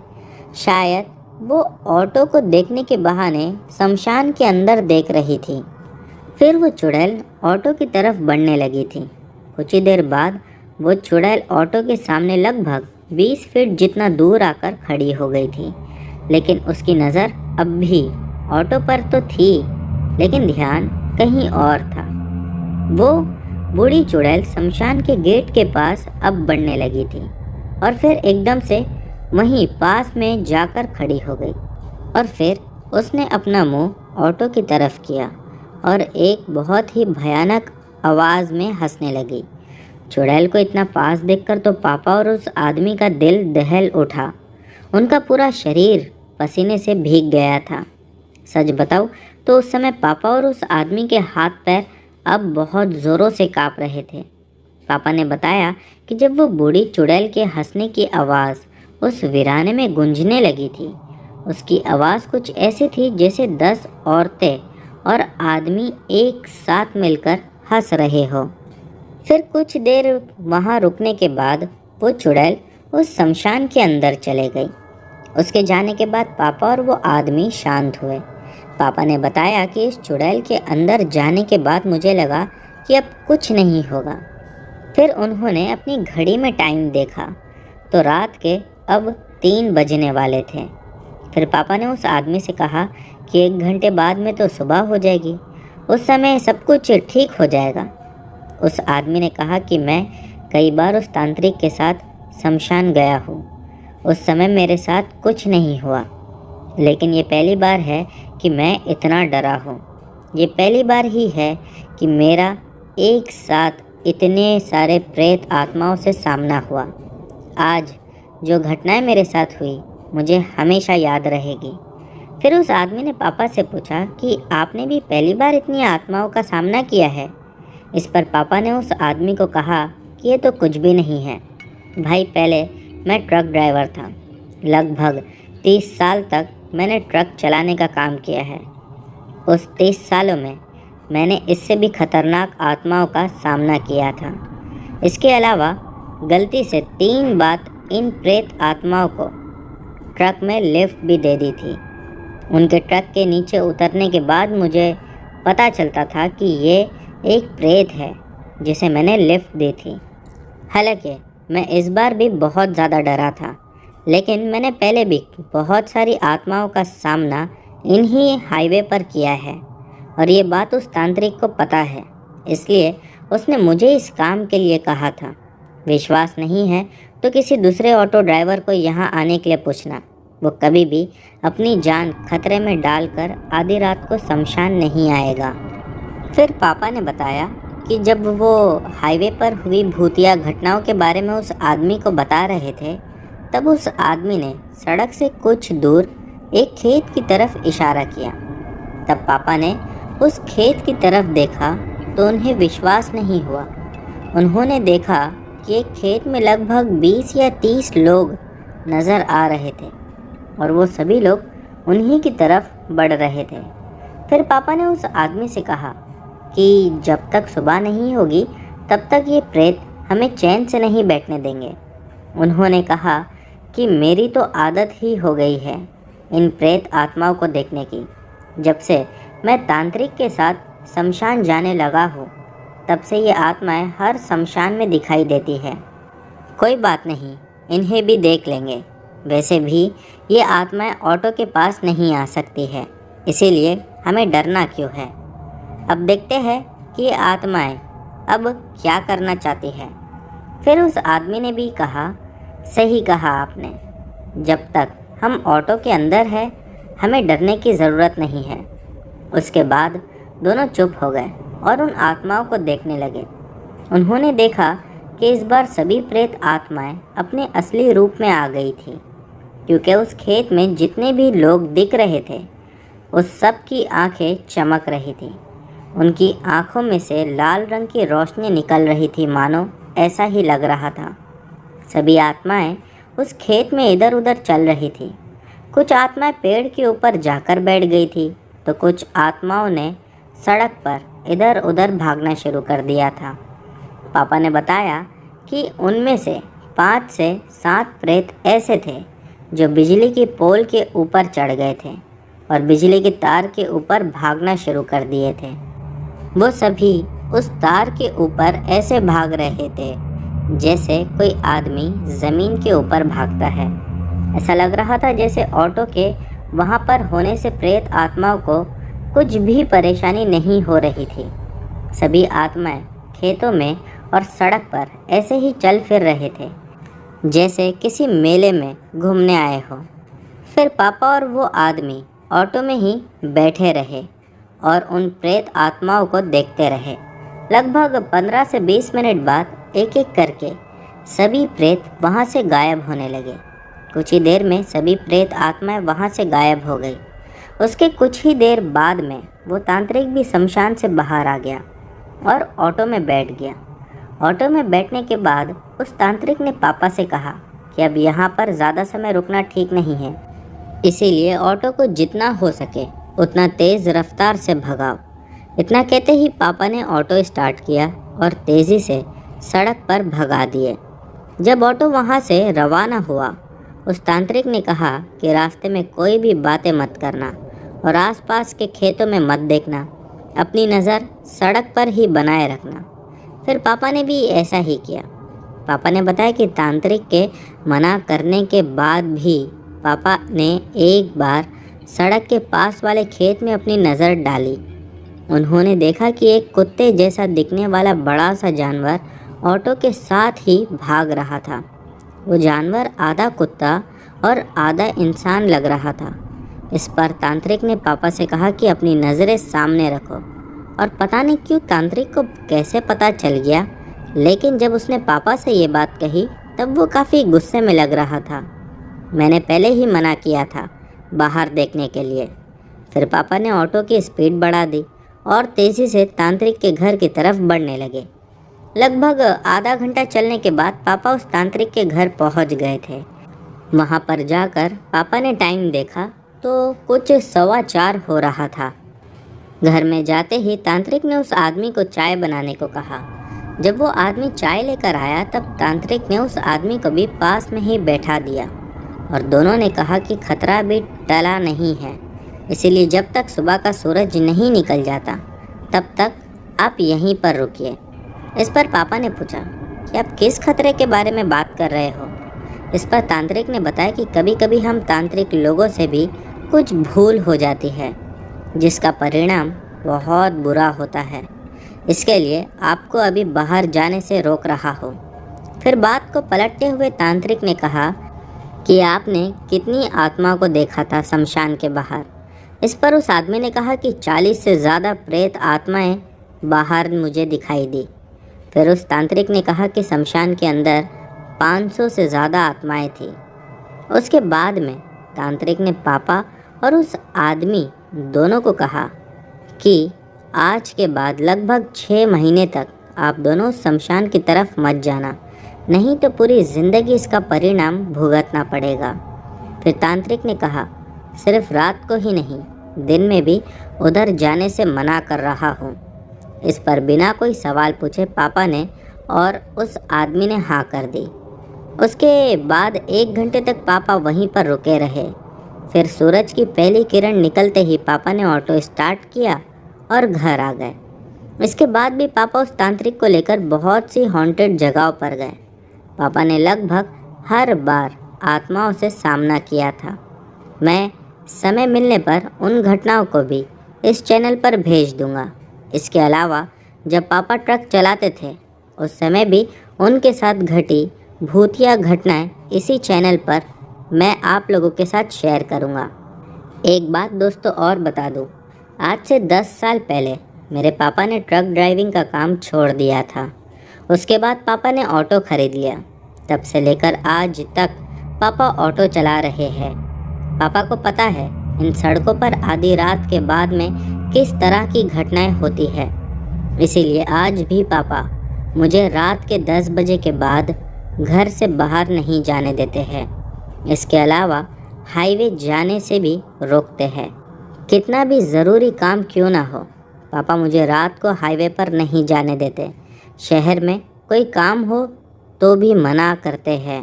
शायद वो ऑटो को देखने के बहाने शमशान के अंदर देख रही थी। फिर वो चुड़ैल ऑटो की तरफ बढ़ने लगी थी। कुछ ही देर बाद वो चुड़ैल ऑटो के सामने लगभग 20 फीट जितना दूर आकर खड़ी हो गई थी, लेकिन उसकी नज़र अब भी ऑटो पर तो थी, लेकिन ध्यान कहीं और था। वो बूढ़ी चुड़ैल शमशान के गेट के पास अब बढ़ने लगी थी और फिर एकदम से वहीं पास में जाकर खड़ी हो गई और फिर उसने अपना मुंह ऑटो की तरफ किया और एक बहुत ही भयानक आवाज़ में हंसने लगी। चुड़ैल को इतना पास देखकर तो पापा और उस आदमी का दिल दहल उठा। उनका पूरा शरीर पसीने से भीग गया था। सच बताऊं तो उस समय पापा और उस आदमी के हाथ पैर अब बहुत ज़ोरों से काँप रहे थे। पापा ने बताया कि जब वो बूढ़ी चुड़ैल के हंसने की आवाज़ उस वीराने में गूंजने लगी थी, उसकी आवाज़ कुछ ऐसी थी जैसे 10 औरतें और आदमी एक साथ मिलकर हंस रहे हो। फिर कुछ देर वहाँ रुकने के बाद वो चुड़ैल उस शमशान के अंदर चले गई। उसके जाने के बाद पापा और वो आदमी शांत हुए। पापा ने बताया कि इस चुड़ैल के अंदर जाने के बाद मुझे लगा कि अब कुछ नहीं होगा। फिर उन्होंने अपनी घड़ी में टाइम देखा तो रात के अब 3 बजने वाले थे। फिर पापा ने उस आदमी से कहा कि 1 घंटे बाद में तो सुबह हो जाएगी, उस समय सब कुछ ठीक हो जाएगा। उस आदमी ने कहा कि मैं कई बार उस तांत्रिक के साथ शमशान गया हूँ, उस समय मेरे साथ कुछ नहीं हुआ, लेकिन ये पहली बार है कि मैं इतना डरा हूँ। ये पहली बार ही है कि मेरा एक साथ इतने सारे प्रेत आत्माओं से सामना हुआ। आज जो घटनाएं मेरे साथ हुई मुझे हमेशा याद रहेगी। फिर उस आदमी ने पापा से पूछा कि आपने भी पहली बार इतनी आत्माओं का सामना किया है। इस पर पापा ने उस आदमी को कहा कि ये तो कुछ भी नहीं है भाई, पहले मैं ट्रक ड्राइवर था। लगभग 30 साल तक मैंने ट्रक चलाने का काम किया है। उस 30 सालों में मैंने इससे भी खतरनाक आत्माओं का सामना किया था। इसके अलावा गलती से 3 बार इन प्रेत आत्माओं को ट्रक में लिफ्ट भी दे दी थी। उनके ट्रक के नीचे उतरने के बाद मुझे पता चलता था कि ये एक प्रेत है जिसे मैंने लिफ्ट दी थी। हालांकि मैं इस बार भी बहुत ज़्यादा डरा था, लेकिन मैंने पहले भी बहुत सारी आत्माओं का सामना इन्हीं हाईवे पर किया है और ये बात उस तांत्रिक को पता है, इसलिए उसने मुझे इस काम के लिए कहा था। विश्वास नहीं है तो किसी दूसरे ऑटो ड्राइवर को यहाँ आने के लिए पूछना, वो कभी भी अपनी जान खतरे में डालकर आधी रात को शमशान नहीं आएगा। फिर पापा ने बताया कि जब वो हाईवे पर हुई भूतिया घटनाओं के बारे में उस आदमी को बता रहे थे, तब उस आदमी ने सड़क से कुछ दूर एक खेत की तरफ इशारा किया। तब पापा ने उस खेत की तरफ देखा तो उन्हें विश्वास नहीं हुआ। उन्होंने देखा कि एक खेत में लगभग 20 या 30 लोग नज़र आ रहे थे और वो सभी लोग उन्हीं की तरफ बढ़ रहे थे। फिर पापा ने उस आदमी से कहा कि जब तक सुबह नहीं होगी तब तक ये प्रेत हमें चैन से नहीं बैठने देंगे। उन्होंने कहा कि मेरी तो आदत ही हो गई है इन प्रेत आत्माओं को देखने की। जब से मैं तांत्रिक के साथ शमशान जाने लगा हूँ, तब से ये आत्माएं हर शमशान में दिखाई देती है। कोई बात नहीं, इन्हें भी देख लेंगे। वैसे भी ये आत्माएं ऑटो के पास नहीं आ सकती है, इसीलिए हमें डरना क्यों है। अब देखते हैं कि ये आत्माएं अब क्या करना चाहती है। फिर उस आदमी ने भी कहा, सही कहा आपने, जब तक हम ऑटो के अंदर हैं हमें डरने की ज़रूरत नहीं है। उसके बाद दोनों चुप हो गए और उन आत्माओं को देखने लगे। उन्होंने देखा कि इस बार सभी प्रेत आत्माएं अपने असली रूप में आ गई थी, क्योंकि उस खेत में जितने भी लोग दिख रहे थे उस सब की आंखें चमक रही थी। उनकी आंखों में से लाल रंग की रोशनी निकल रही थी, मानो ऐसा ही लग रहा था। सभी आत्माएं उस खेत में इधर उधर चल रही थी। कुछ आत्माएं पेड़ के ऊपर जाकर बैठ गई थी, तो कुछ आत्माओं ने सड़क पर इधर उधर भागना शुरू कर दिया था। पापा ने बताया कि उनमें से 5 से 7 प्रेत ऐसे थे जो बिजली की पोल के ऊपर चढ़ गए थे और बिजली के तार के ऊपर भागना शुरू कर दिए थे। वो सभी उस तार के ऊपर ऐसे भाग रहे थे जैसे कोई आदमी ज़मीन के ऊपर भागता है। ऐसा लग रहा था जैसे ऑटो के वहाँ पर होने से प्रेत आत्माओं को कुछ भी परेशानी नहीं हो रही थी। सभी आत्माएं खेतों में और सड़क पर ऐसे ही चल फिर रहे थे जैसे किसी मेले में घूमने आए हो। फिर पापा और वो आदमी ऑटो में ही बैठे रहे और उन प्रेत आत्माओं को देखते रहे। लगभग 15 से 20 मिनट बाद एक एक करके सभी प्रेत वहाँ से गायब होने लगे। कुछ ही देर में सभी प्रेत आत्माएं वहाँ से गायब हो गई। उसके कुछ ही देर बाद में वो तांत्रिक भी शमशान से बाहर आ गया और ऑटो में बैठ गया। ऑटो में बैठने के बाद उस तांत्रिक ने पापा से कहा कि अब यहाँ पर ज़्यादा समय रुकना ठीक नहीं है, इसीलिए ऑटो को जितना हो सके उतना तेज़ रफ्तार से भगाओ। इतना कहते ही पापा ने ऑटो स्टार्ट किया और तेज़ी से सड़क पर भगा दिए। जब ऑटो वहाँ से रवाना हुआ, उस तांत्रिक ने कहा कि रास्ते में कोई भी बातें मत करना और आसपास के खेतों में मत देखना, अपनी नज़र सड़क पर ही बनाए रखना। फिर पापा ने भी ऐसा ही किया। पापा ने बताया कि तांत्रिक के मना करने के बाद भी पापा ने एक बार सड़क के पास वाले खेत में अपनी नज़र डाली। उन्होंने देखा कि एक कुत्ते जैसा दिखने वाला बड़ा सा जानवर ऑटो के साथ ही भाग रहा था। वो जानवर आधा कुत्ता और आधा इंसान लग रहा था। इस पर तांत्रिक ने पापा से कहा कि अपनी नज़रें सामने रखो, और पता नहीं क्यों तांत्रिक को कैसे पता चल गया, लेकिन जब उसने पापा से ये बात कही तब वो काफ़ी गुस्से में लग रहा था। मैंने पहले ही मना किया था बाहर देखने के लिए। फिर पापा ने ऑटो की स्पीड बढ़ा दी और तेज़ी से तांत्रिक के घर की तरफ बढ़ने लगे। लगभग आधा घंटा चलने के बाद पापा उस तांत्रिक के घर पहुंच गए थे। वहां पर जाकर पापा ने टाइम देखा तो कुछ 4:15 हो रहा था। घर में जाते ही तांत्रिक ने उस आदमी को चाय बनाने को कहा। जब वो आदमी चाय लेकर आया तब तांत्रिक ने उस आदमी को भी पास में ही बैठा दिया और दोनों ने कहा कि खतरा भी टला नहीं है, इसीलिए जब तक सुबह का सूरज नहीं निकल जाता तब तक आप यहीं पर रुकिए। इस पर पापा ने पूछा कि आप किस खतरे के बारे में बात कर रहे हो। इस पर तांत्रिक ने बताया कि कभी कभी हम तांत्रिक लोगों से भी कुछ भूल हो जाती है, जिसका परिणाम बहुत बुरा होता है। इसके लिए आपको अभी बाहर जाने से रोक रहा हो। फिर बात को पलटते हुए तांत्रिक ने कहा कि आपने कितनी आत्माओं को देखा था शमशान के बाहर। इस पर उस आदमी ने कहा कि 40 से ज़्यादा प्रेत आत्माएं बाहर मुझे दिखाई दी। फिर उस तांत्रिक ने कहा कि शमशान के अंदर 500 से ज़्यादा आत्माएं थी। उसके बाद में तांत्रिक ने पापा और उस आदमी दोनों को कहा कि आज के बाद लगभग 6 महीने तक आप दोनों शमशान की तरफ मत जाना, नहीं तो पूरी ज़िंदगी इसका परिणाम भुगतना पड़ेगा। फिर तांत्रिक ने कहा, सिर्फ रात को ही नहीं, दिन में भी उधर जाने से मना कर रहा हूँ। इस पर बिना कोई सवाल पूछे पापा ने और उस आदमी ने हाँ कर दी। उसके बाद 1 घंटे तक पापा वहीं पर रुके रहे। फिर सूरज की पहली किरण निकलते ही पापा ने ऑटो स्टार्ट किया और घर आ गए। इसके बाद भी पापा उस तांत्रिक को लेकर बहुत सी हॉन्टेड जगहों पर गए। पापा ने लगभग हर बार आत्माओं से सामना किया था। मैं समय मिलने पर उन घटनाओं को भी इस चैनल पर भेज दूंगा। इसके अलावा जब पापा ट्रक चलाते थे उस समय भी उनके साथ घटी भूतिया घटनाएं इसी चैनल पर मैं आप लोगों के साथ शेयर करूंगा। एक बात दोस्तों और बता दूं, आज से 10 साल पहले मेरे पापा ने ट्रक ड्राइविंग का काम छोड़ दिया था। उसके बाद पापा ने ऑटो खरीद लिया। तब से लेकर आज तक पापा ऑटो चला रहे हैं। पापा को पता है इन सड़कों पर आधी रात के बाद में किस तरह की घटनाएं होती है। इसीलिए आज भी पापा मुझे रात के 10 बजे के बाद घर से बाहर नहीं जाने देते हैं। इसके अलावा हाईवे जाने से भी रोकते हैं। कितना भी ज़रूरी काम क्यों ना हो, पापा मुझे रात को हाईवे पर नहीं जाने देते। शहर में कोई काम हो तो भी मना करते हैं।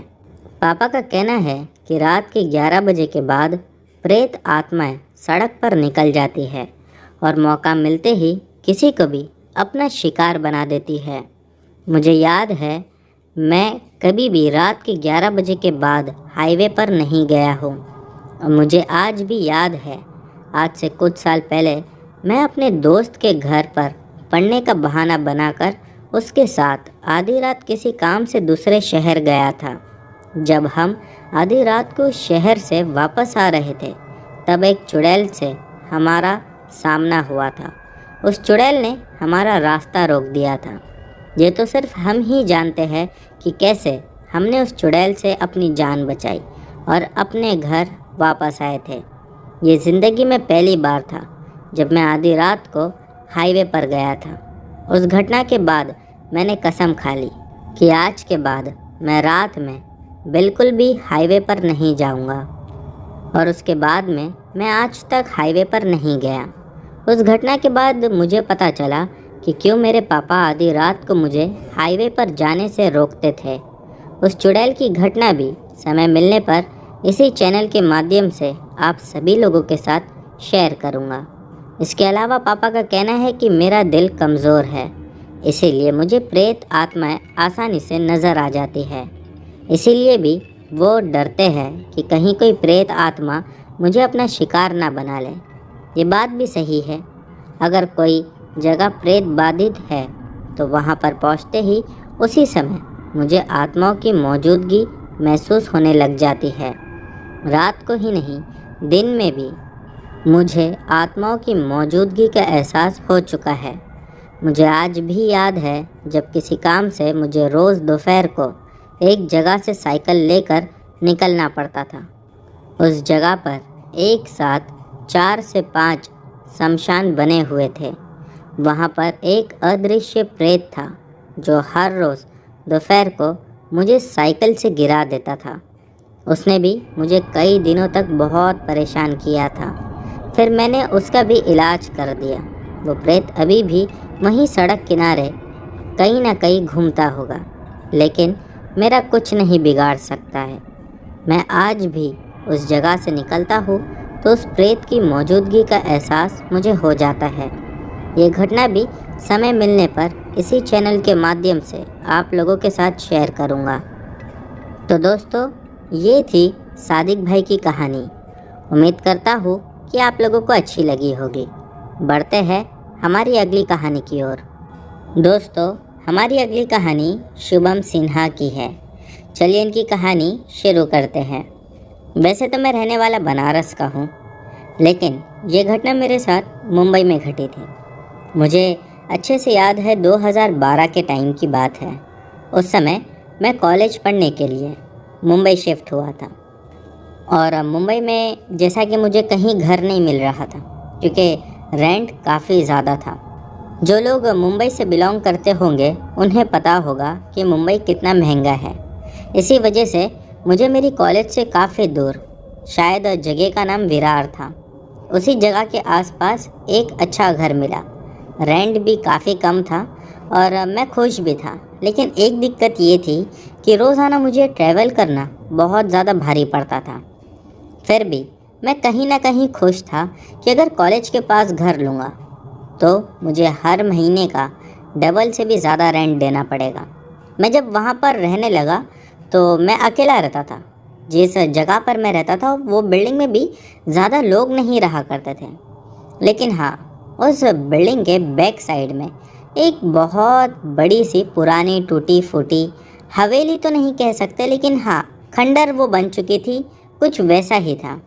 पापा का कहना है कि रात के 11 बजे के बाद प्रेत आत्माएं सड़क पर निकल जाती है और मौका मिलते ही किसी को भी अपना शिकार बना देती है। मुझे याद है मैं कभी भी रात के 11 बजे के बाद हाईवे पर नहीं गया हूँ। और मुझे आज भी याद है, आज से कुछ साल पहले मैं अपने दोस्त के घर पर पढ़ने का बहाना बनाकर उसके साथ आधी रात किसी काम से दूसरे शहर गया था। जब हम आधी रात को शहर से वापस आ रहे थे तब एक चुड़ैल से हमारा सामना हुआ था। उस चुड़ैल ने हमारा रास्ता रोक दिया था। ये तो सिर्फ हम ही जानते हैं कि कैसे हमने उस चुड़ैल से अपनी जान बचाई और अपने घर वापस आए थे। ये ज़िंदगी में पहली बार था जब मैं आधी रात को हाईवे पर गया था। उस घटना के बाद मैंने कसम खा ली कि आज के बाद मैं रात में बिल्कुल भी हाईवे पर नहीं जाऊंगा। और उसके बाद में मैं आज तक हाईवे पर नहीं गया। उस घटना के बाद मुझे पता चला कि क्यों मेरे पापा आधी रात को मुझे हाईवे पर जाने से रोकते थे। उस चुड़ैल की घटना भी समय मिलने पर इसी चैनल के माध्यम से आप सभी लोगों के साथ शेयर करूंगा। इसके अलावा पापा का कहना है कि मेरा दिल कमज़ोर है, इसीलिए मुझे प्रेत आत्माएं आसानी से नज़र आ जाती है। इसीलिए भी वो डरते हैं कि कहीं कोई प्रेत आत्मा मुझे अपना शिकार ना बना ले। ये बात भी सही है। अगर कोई जगह प्रेत बाधित है तो वहाँ पर पहुँचते ही उसी समय मुझे आत्माओं की मौजूदगी महसूस होने लग जाती है। रात को ही नहीं, दिन में भी मुझे आत्माओं की मौजूदगी का एहसास हो चुका है। मुझे आज भी याद है जब किसी काम से मुझे रोज़ दोपहर को एक जगह से साइकिल लेकर निकलना पड़ता था। उस जगह पर एक साथ 4 से 5 शमशान बने हुए थे। वहाँ पर एक अदृश्य प्रेत था जो हर रोज़ दोपहर को मुझे साइकिल से गिरा देता था। उसने भी मुझे कई दिनों तक बहुत परेशान किया था। फिर मैंने उसका भी इलाज कर दिया। वो प्रेत अभी भी वहीं सड़क किनारे कहीं ना कहीं घूमता होगा, लेकिन मेरा कुछ नहीं बिगाड़ सकता है। मैं आज भी उस जगह से निकलता हूँ तो उस प्रेत की मौजूदगी का एहसास मुझे हो जाता है। ये घटना भी समय मिलने पर इसी चैनल के माध्यम से आप लोगों के साथ शेयर करूँगा। तो दोस्तों, ये थी सादिक भाई की कहानी। उम्मीद करता हूँ कि आप लोगों को अच्छी लगी होगी। बढ़ते हैं हमारी अगली कहानी की ओर। दोस्तों, हमारी अगली कहानी शुभम सिन्हा की है। चलिए इनकी कहानी शुरू करते हैं। वैसे तो मैं रहने वाला बनारस का हूँ, लेकिन ये घटना मेरे साथ मुंबई में घटी थी। मुझे अच्छे से याद है 2012 के टाइम की बात है। उस समय मैं कॉलेज पढ़ने के लिए मुंबई शिफ्ट हुआ था और मुंबई में जैसा कि मुझे कहीं घर नहीं मिल रहा था क्योंकि रेंट काफ़ी ज़्यादा था। जो लोग मुंबई से बिलोंग करते होंगे उन्हें पता होगा कि मुंबई कितना महंगा है। इसी वजह से मुझे मेरी कॉलेज से काफ़ी दूर, शायद जगह का नाम विरार था, उसी जगह के आसपास एक अच्छा घर मिला। रेंट भी काफ़ी कम था और मैं खुश भी था। लेकिन एक दिक्कत ये थी कि रोज़ाना मुझे ट्रैवल करना बहुत ज़्यादा भारी पड़ता था। फिर भी मैं कहीं ना कहीं खुश था कि अगर कॉलेज के पास घर लूँगा तो मुझे हर महीने का डबल से भी ज़्यादा रेंट देना पड़ेगा। मैं जब वहाँ पर रहने लगा तो मैं अकेला रहता था। जिस जगह पर मैं रहता था वो बिल्डिंग में भी ज़्यादा लोग नहीं रहा करते थे। लेकिन हाँ, उस बिल्डिंग के बैक साइड में एक बहुत बड़ी सी पुरानी टूटी फूटी हवेली तो नहीं कह सकते, लेकिन हाँ, खंडर वो बन चुकी थी, कुछ वैसा ही था।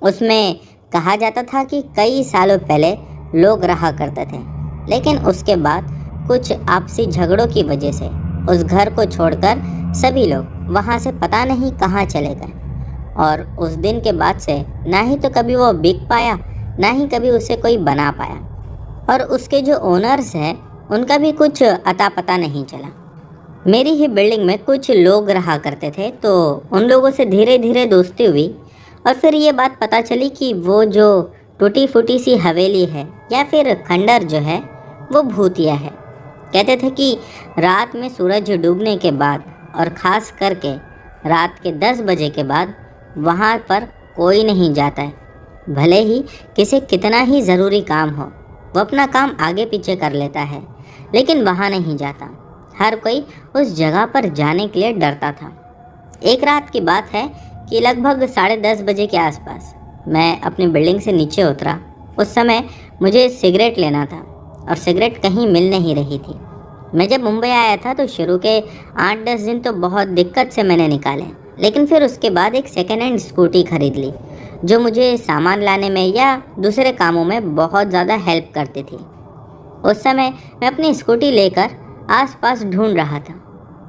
उसमें कहा जाता था कि कई सालों पहले लोग रहा करते थे, लेकिन उसके बाद कुछ आपसी झगड़ों की वजह से उस घर को छोड़कर सभी लोग वहाँ से पता नहीं कहाँ चले गए। और उस दिन के बाद से ना ही तो कभी वो बिक पाया, ना ही कभी उसे कोई बना पाया। और उसके जो ओनर्स हैं उनका भी कुछ अता पता नहीं चला। मेरी ही बिल्डिंग में कुछ लोग रहा करते थे तो उन लोगों से धीरे धीरे दोस्ती हुई और फिर ये बात पता चली कि वो जो टूटी फूटी सी हवेली है या फिर खंडर जो है वो भूतिया है। कहते थे कि रात में सूरज डूबने के बाद और ख़ास करके रात के 10 बजे के बाद वहाँ पर कोई नहीं जाता है। भले ही किसी कितना ही ज़रूरी काम हो, वो अपना काम आगे पीछे कर लेता है, लेकिन वहाँ नहीं जाता। हर कोई उस जगह पर जाने के लिए डरता था। एक रात की बात है कि लगभग 10:30 बजे के आसपास मैं अपनी बिल्डिंग से नीचे उतरा। उस समय मुझे सिगरेट लेना था और सिगरेट कहीं मिल नहीं रही थी। मैं जब मुंबई आया था तो शुरू के 8-10 दिन तो बहुत दिक्कत से मैंने निकाले, लेकिन फिर उसके बाद एक सेकेंड हैंड स्कूटी खरीद ली जो मुझे सामान लाने में या दूसरे कामों में बहुत ज़्यादा हेल्प करती थी। उस समय मैं अपनी स्कूटी लेकर आसपास ढूंढ रहा था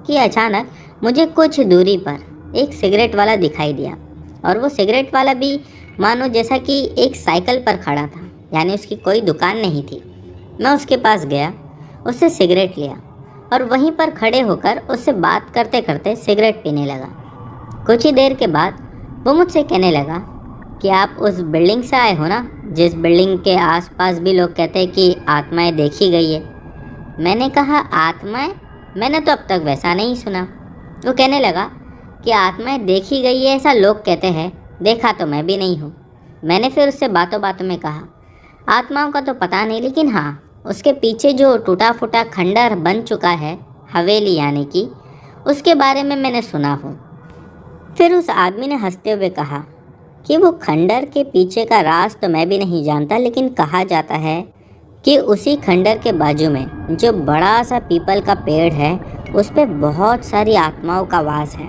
कि अचानक मुझे कुछ दूरी पर एक सिगरेट वाला दिखाई दिया और वो सिगरेट वाला भी मानो जैसा कि एक साइकिल पर खड़ा था, यानी उसकी कोई दुकान नहीं थी। मैं उसके पास गया, उससे सिगरेट लिया और वहीं पर खड़े होकर उससे बात करते करते सिगरेट पीने लगा। कुछ ही देर के बाद वो मुझसे कहने लगा कि आप उस बिल्डिंग से आए हो ना, जिस बिल्डिंग के आसपास भी लोग कहते हैं कि आत्माएं देखी गई है। मैंने कहा आत्माएं? मैंने तो अब तक वैसा नहीं सुना। वो कहने लगा कि आत्माएं देखी गई है ऐसा लोग कहते हैं, देखा तो मैं भी नहीं हूँ। मैंने फिर उससे बातों बातों में कहा आत्माओं का तो पता नहीं, लेकिन हाँ, उसके पीछे जो टूटा फूटा खंडर बन चुका है, हवेली यानी कि, उसके बारे में मैंने सुना हूँ। फिर उस आदमी ने हंसते हुए कहा कि वो खंडर के पीछे का राज तो मैं भी नहीं जानता, लेकिन कहा जाता है कि उसी खंडर के बाजू में जो बड़ा सा पीपल का पेड़ है उस पर बहुत सारी आत्माओं का वास है।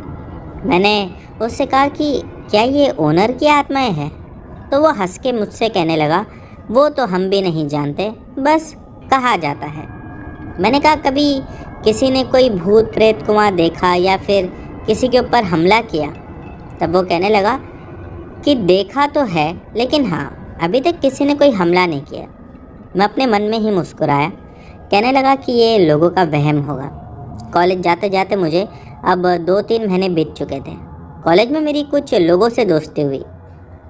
मैंने उससे कहा कि क्या ये ओनर की आत्माएं हैं? तो वो हंस के मुझसे कहने लगा वो तो हम भी नहीं जानते, बस कहा जाता है। मैंने कहा कभी किसी ने कोई भूत प्रेत को वहाँ देखा या फिर किसी के ऊपर हमला किया? तब वो कहने लगा कि देखा तो है, लेकिन हाँ, अभी तक किसी ने कोई हमला नहीं किया। मैं अपने मन में ही मुस्कुराया, कहने लगा कि ये लोगों का वहम होगा। कॉलेज जाते जाते मुझे अब 2-3 महीने बीत चुके थे। कॉलेज में मेरी कुछ लोगों से दोस्ती हुई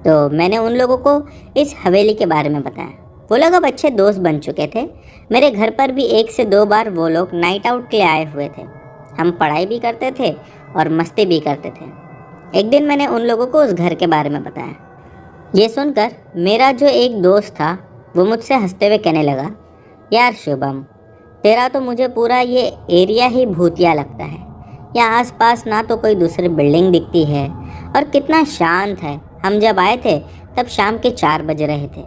तो मैंने उन लोगों को इस हवेली के बारे में बताया। वो लोग अब अच्छे दोस्त बन चुके थे। मेरे घर पर भी 1 से 2 बार वो लोग नाइट आउट के लिए आए हुए थे। हम पढ़ाई भी करते थे और मस्ती भी करते थे। एक दिन मैंने उन लोगों को उस घर के बारे में बताया। ये सुनकर मेरा जो एक दोस्त था वो मुझसे हंसते हुए कहने लगा यार शुभम, तेरा तो मुझे पूरा ये एरिया ही भूतिया लगता है। यहाँ आसपास ना तो कोई दूसरी बिल्डिंग दिखती है और कितना शांत है। हम जब आए थे तब शाम के 4 बज रहे थे।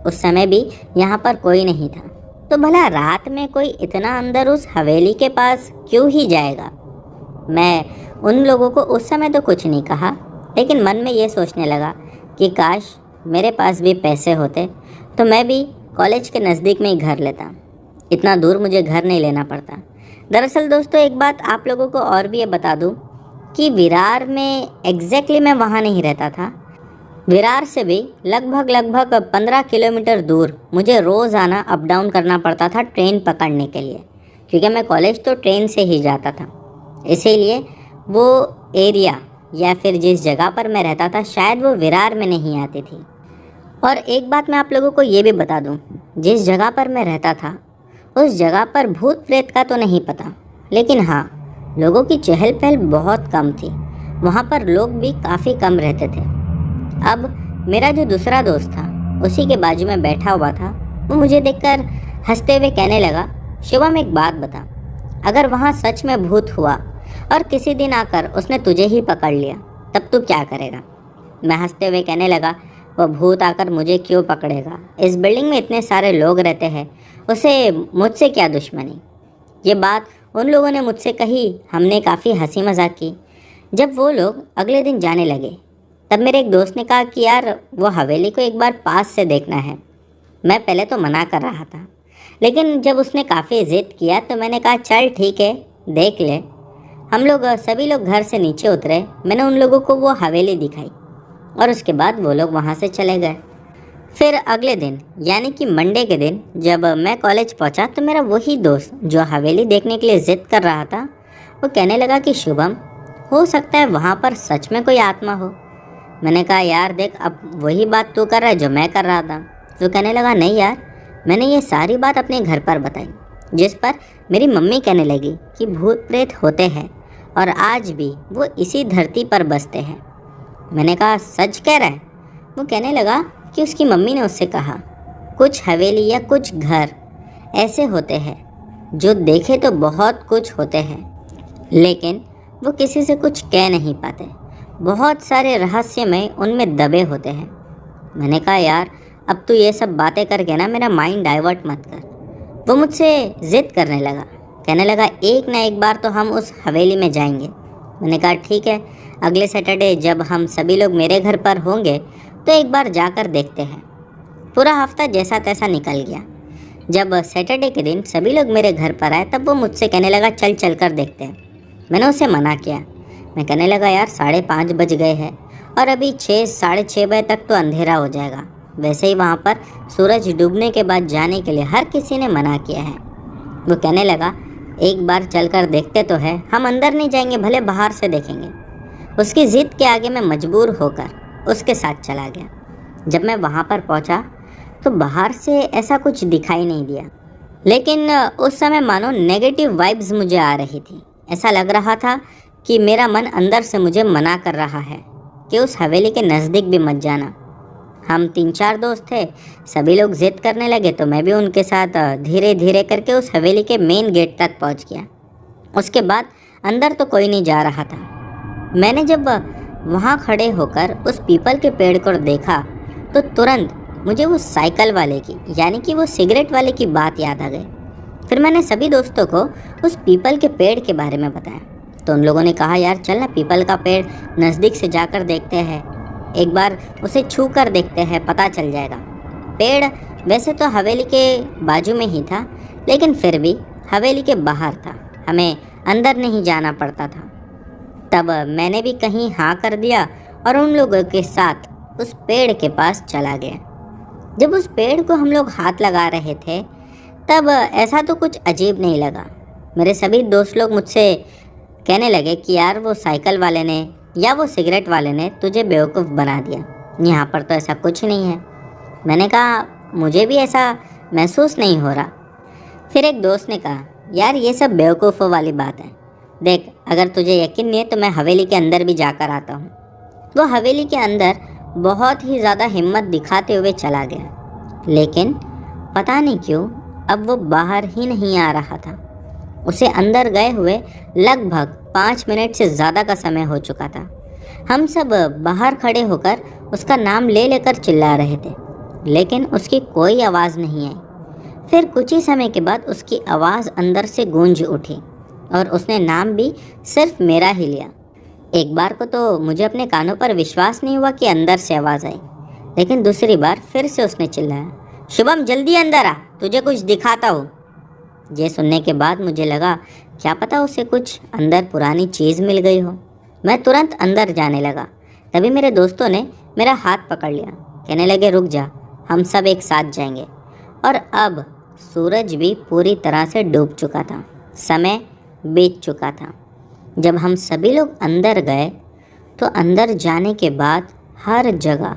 उस समय भी यहाँ पर कोई नहीं था, तो भला रात में कोई इतना अंदर उस हवेली के पास क्यों ही जाएगा? मैं उन लोगों को उस समय तो कुछ नहीं कहा, लेकिन मन में ये सोचने लगा कि काश मेरे पास भी पैसे होते तो मैं भी कॉलेज के नज़दीक में ही घर लेता। इतना दूर मुझे घर नहीं लेना पड़ता। दरअसल दोस्तों एक बात आप लोगों को और भी ये बता दूं कि विरार में एग्जैक्टली मैं वहाँ नहीं रहता था। विरार से भी लगभग 15 किलोमीटर दूर मुझे रोज़ आना अप डाउन करना पड़ता था ट्रेन पकड़ने के लिए, क्योंकि मैं कॉलेज तो ट्रेन से ही जाता था। इसीलिए वो एरिया या फिर जिस जगह पर मैं रहता था शायद वो विरार में नहीं आती थी। और एक बात मैं आप लोगों को ये भी बता दूं, जिस जगह पर मैं रहता था उस जगह पर भूत प्रेत का तो नहीं पता, लेकिन हाँ लोगों की चहल पहल बहुत कम थी। वहाँ पर लोग भी काफ़ी कम रहते थे। अब मेरा जो दूसरा दोस्त था उसी के बाजू में बैठा हुआ था, वो मुझे देखकर हंसते हुए कहने लगा, शिवम एक बात बता, अगर वहाँ सच में भूत हुआ और किसी दिन आकर उसने तुझे ही पकड़ लिया तब तू क्या करेगा? मैं हंसते हुए कहने लगा, वो भूत आकर मुझे क्यों पकड़ेगा? इस बिल्डिंग में इतने सारे लोग रहते हैं, उसे मुझसे क्या दुश्मनी? ये बात उन लोगों ने मुझसे कही। हमने काफ़ी हंसी मजाक की। जब वो लोग अगले दिन जाने लगे तब मेरे एक दोस्त ने कहा कि यार वो हवेली को एक बार पास से देखना है। मैं पहले तो मना कर रहा था, लेकिन जब उसने काफ़ी ज़िद किया तो मैंने कहा चल ठीक है देख ले। हम लोग सभी लोग घर से नीचे उतरे। मैंने उन लोगों को वो हवेली दिखाई और उसके बाद वो लोग वहाँ से चले गए। फिर अगले दिन यानी कि मंडे के दिन जब मैं कॉलेज पहुँचा तो मेरा वही दोस्त जो हवेली देखने के लिए ज़िद कर रहा था वो कहने लगा कि शुभम हो सकता है वहाँ पर सच में कोई आत्मा हो। मैंने कहा यार देख अब वही बात तू कर रहा है जो मैं कर रहा था। तो कहने लगा नहीं यार, मैंने ये सारी बात अपने घर पर बताई, जिस पर मेरी मम्मी कहने लगी कि भूत प्रेत होते हैं और आज भी वो इसी धरती पर बसते हैं। मैंने कहा सच कह रहा है? वो कहने लगा कि उसकी मम्मी ने उससे कहा कुछ हवेली या कुछ घर ऐसे होते हैं जो देखे तो बहुत कुछ होते हैं लेकिन वो किसी से कुछ कह नहीं पाते, बहुत सारे रहस्यमय उनमें दबे होते हैं। मैंने कहा यार अब तू ये सब बातें करके ना मेरा माइंड डाइवर्ट मत कर। वो मुझसे ज़िद करने लगा, कहने लगा एक ना एक बार तो हम उस हवेली में जाएंगे। मैंने कहा ठीक है, अगले सैटरडे जब हम सभी लोग मेरे घर पर होंगे तो एक बार जाकर देखते हैं। पूरा हफ्ता जैसा तैसा निकल गया। जब सैटरडे के दिन सभी लोग मेरे घर पर आए तब वो मुझसे कहने लगा चल कर देखते हैं। मैंने उसे मना किया। मैं कहने लगा यार 5:30 बज गए हैं और अभी 6-6:30 बजे तक तो अंधेरा हो जाएगा। वैसे ही वहाँ पर सूरज डूबने के बाद जाने के लिए हर किसी ने मना किया है। वो कहने लगा एक बार चलकर देखते तो है, हम अंदर नहीं जाएंगे, भले बाहर से देखेंगे। उसकी ज़िद के आगे मैं मजबूर होकर उसके साथ चला गया। जब मैं वहाँ पर पहुँचा तो बाहर से ऐसा कुछ दिखाई नहीं दिया, लेकिन उस समय मानो नेगेटिव वाइब्स मुझे आ रही थी। ऐसा लग रहा था कि मेरा मन अंदर से मुझे मना कर रहा है कि उस हवेली के नज़दीक भी मत जाना। हम 3-4 दोस्त थे, सभी लोग ज़िद करने लगे तो मैं भी उनके साथ धीरे धीरे करके उस हवेली के मेन गेट तक पहुंच गया। उसके बाद अंदर तो कोई नहीं जा रहा था। मैंने जब वहां खड़े होकर उस पीपल के पेड़ को देखा तो तुरंत मुझे वो साइकिल वाले की यानी कि वो सिगरेट वाले की बात याद आ गई। फिर मैंने सभी दोस्तों को उस पीपल के पेड़ के बारे में बताया तो उन लोगों ने कहा यार चल ना पीपल का पेड़ नज़दीक से जाकर देखते हैं, एक बार उसे छू कर देखते हैं, पता चल जाएगा। पेड़ वैसे तो हवेली के बाजू में ही था, लेकिन फिर भी हवेली के बाहर था, हमें अंदर नहीं जाना पड़ता था। तब मैंने भी कहीं हाँ कर दिया और उन लोगों के साथ उस पेड़ के पास चला गया। जब उस पेड़ को हम लोग हाथ लगा रहे थे तब ऐसा तो कुछ अजीब नहीं लगा। मेरे सभी दोस्त लोग मुझसे कहने लगे कि यार वो साइकिल वाले ने या वो सिगरेट वाले ने तुझे बेवकूफ़ बना दिया, यहाँ पर तो ऐसा कुछ नहीं है। मैंने कहा मुझे भी ऐसा महसूस नहीं हो रहा। फिर एक दोस्त ने कहा यार ये सब बेवकूफ़ों वाली बात है, देख अगर तुझे यकीन नहीं है तो मैं हवेली के अंदर भी जाकर आता हूँ। वो हवेली के अंदर बहुत ही ज़्यादा हिम्मत दिखाते हुए चला गया, लेकिन पता नहीं क्यों अब वो बाहर ही नहीं आ रहा था। उसे अंदर गए हुए लगभग 5 मिनट से ज़्यादा का समय हो चुका था। हम सब बाहर खड़े होकर उसका नाम ले लेकर चिल्ला रहे थे, लेकिन उसकी कोई आवाज़ नहीं आई। फिर कुछ ही समय के बाद उसकी आवाज़ अंदर से गूंज उठी और उसने नाम भी सिर्फ मेरा ही लिया। एक बार को तो मुझे अपने कानों पर विश्वास नहीं हुआ कि अंदर से आवाज़ आई, लेकिन दूसरी बार फिर से उसने चिल्लाया, शुभम जल्दी अंदर आ, तुझे कुछ दिखाता हूँ। ये सुनने के बाद मुझे लगा क्या पता उसे कुछ अंदर पुरानी चीज़ मिल गई हो। मैं तुरंत अंदर जाने लगा। तभी मेरे दोस्तों ने मेरा हाथ पकड़ लिया, कहने लगे रुक जा, हम सब एक साथ जाएंगे। और अब सूरज भी पूरी तरह से डूब चुका था, समय बीत चुका था। जब हम सभी लोग अंदर गए तो अंदर जाने के बाद हर जगह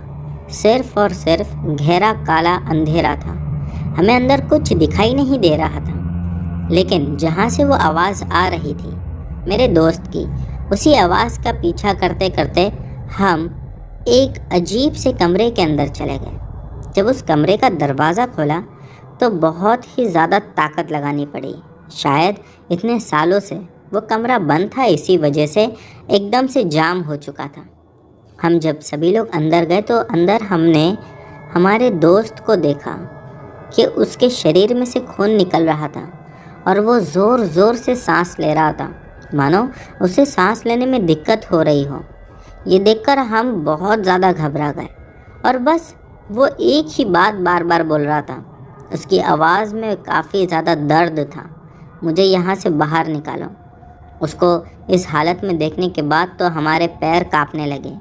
सिर्फ और सिर्फ गहरा काला अंधेरा था। हमें अंदर कुछ दिखाई नहीं दे रहा था, लेकिन जहाँ से वो आवाज़ आ रही थी मेरे दोस्त की, उसी आवाज़ का पीछा करते करते हम एक अजीब से कमरे के अंदर चले गए। जब उस कमरे का दरवाज़ा खोला तो बहुत ही ज़्यादा ताकत लगानी पड़ी। शायद इतने सालों से वो कमरा बंद था, इसी वजह से एकदम से जाम हो चुका था। हम जब सभी लोग अंदर गए तो अंदर हमने हमारे दोस्त को देखा कि उसके शरीर में से खून निकल रहा था और वो ज़ोर ज़ोर से सांस ले रहा था, मानो उसे सांस लेने में दिक्कत हो रही हो। ये देखकर हम बहुत ज़्यादा घबरा गए और बस वो एक ही बात बार बार बोल रहा था। उसकी आवाज़ में काफ़ी ज़्यादा दर्द था, मुझे यहाँ से बाहर निकालो। उसको इस हालत में देखने के बाद तो हमारे पैर कांपने लगे।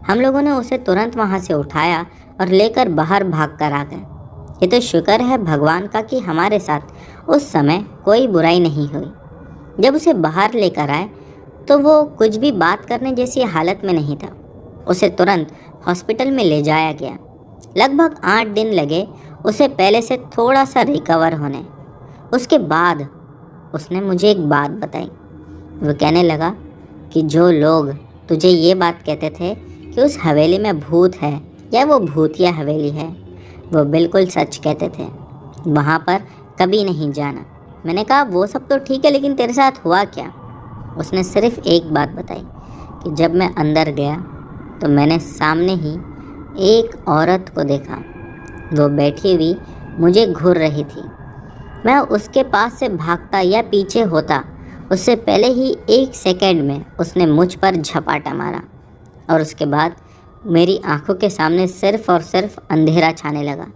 हम लोगों ने उसे तुरंत वहाँ से उठाया और लेकर बाहर भाग कर आ गए। ये तो शुक्र है भगवान का कि हमारे साथ उस समय कोई बुराई नहीं हुई। जब उसे बाहर लेकर आए तो वो कुछ भी बात करने जैसी हालत में नहीं था। उसे तुरंत हॉस्पिटल में ले जाया गया। लगभग 8 दिन लगे उसे पहले से थोड़ा सा रिकवर होने। उसके बाद उसने मुझे एक बात बताई। वो कहने लगा कि जो लोग तुझे ये बात कहते थे कि उस हवेली में भूत है या वो भूतिया हवेली है, वो बिल्कुल सच कहते थे। वहाँ पर कभी नहीं जाना। मैंने कहा वो सब तो ठीक है, लेकिन तेरे साथ हुआ क्या? उसने सिर्फ एक बात बताई कि जब मैं अंदर गया तो मैंने सामने ही एक औरत को देखा। वो बैठी हुई मुझे घूर रही थी। मैं उसके पास से भागता या पीछे होता, उससे पहले ही 1 सेकंड में उसने मुझ पर झपाटा मारा और उसके बाद मेरी आंखों के सामने सिर्फ और सिर्फ अंधेरा छाने लगा।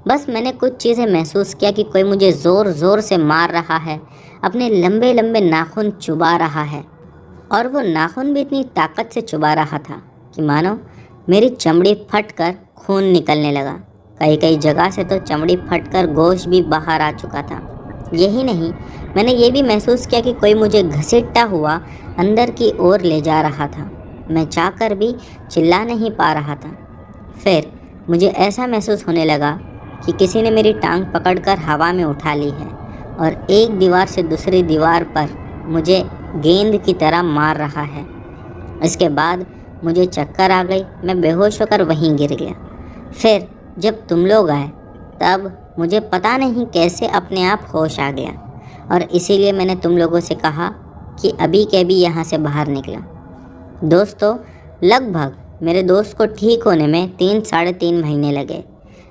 बस मैंने कुछ चीज़ें महसूस किया कि कोई मुझे ज़ोर ज़ोर से मार रहा है, अपने लंबे लंबे नाखून चुबा रहा है और वो नाखून भी इतनी ताकत से चुबा रहा था कि मानो मेरी चमड़ी फटकर खून निकलने लगा। कई कई जगह से तो चमड़ी फटकर गोश्त भी बाहर आ चुका था। यही नहीं, मैंने ये भी महसूस किया कि कोई मुझे घसीटता हुआ अंदर की ओर ले जा रहा था। मैं चाहकर भी चिल्ला नहीं पा रहा था। फिर मुझे ऐसा महसूस होने लगा कि किसी ने मेरी टांग पकड़कर हवा में उठा ली है और एक दीवार से दूसरी दीवार पर मुझे गेंद की तरह मार रहा है। इसके बाद मुझे चक्कर आ गई, मैं बेहोश होकर वहीं गिर गया। फिर जब तुम लोग आए तब मुझे पता नहीं कैसे अपने आप होश आ गया और इसीलिए मैंने तुम लोगों से कहा कि अभी के अभी यहाँ से बाहर निकला। दोस्तों, लगभग मेरे दोस्त को ठीक होने में 3-3.5 महीने लगे,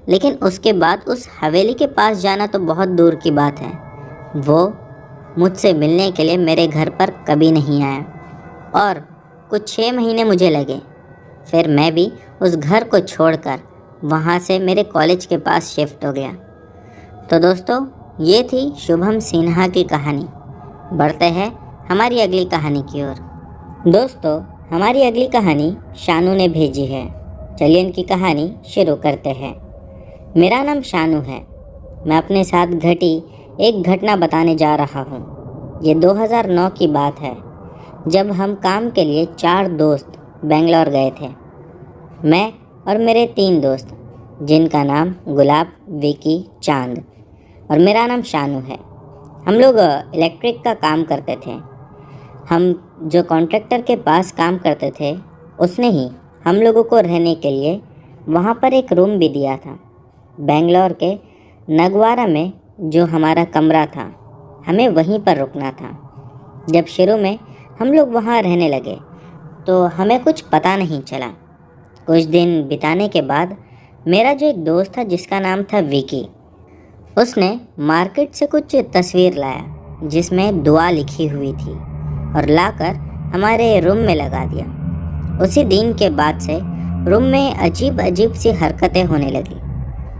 लेकिन उसके बाद उस हवेली के पास जाना तो बहुत दूर की बात है। वो मुझसे मिलने के लिए मेरे घर पर कभी नहीं आया और कुछ 6 महीने मुझे लगे। फिर मैं भी उस घर को छोड़कर वहाँ से मेरे कॉलेज के पास शिफ्ट हो गया। तो दोस्तों, ये थी शुभम सिन्हा की कहानी। बढ़ते हैं हमारी अगली कहानी की ओर। दोस्तों, हमारी अगली कहानी शानू ने भेजी है। चलिए इनकी कहानी शुरू करते हैं। मेरा नाम शानू है। मैं अपने साथ घटी एक घटना बताने जा रहा हूँ। ये 2009 की बात है, जब हम काम के लिए 4 दोस्त बेंगलोर गए थे। मैं और मेरे 3 दोस्त, जिनका नाम गुलाब, विकी, चांद और मेरा नाम शानू है। हम लोग इलेक्ट्रिक का काम करते थे। हम जो कॉन्ट्रैक्टर के पास काम करते थे उसने ही हम लोगों को रहने के लिए वहाँ पर एक रूम भी दिया था। बेंगलोर के नगवारा में जो हमारा कमरा था, हमें वहीं पर रुकना था। जब शुरू में हम लोग वहाँ रहने लगे तो हमें कुछ पता नहीं चला। कुछ दिन बिताने के बाद मेरा जो एक दोस्त था जिसका नाम था विकी, उसने मार्केट से कुछ तस्वीर लाया जिसमें दुआ लिखी हुई थी और लाकर हमारे रूम में लगा दिया। उसी दिन के बाद से रूम में अजीब अजीब सी हरकतें होने लगी।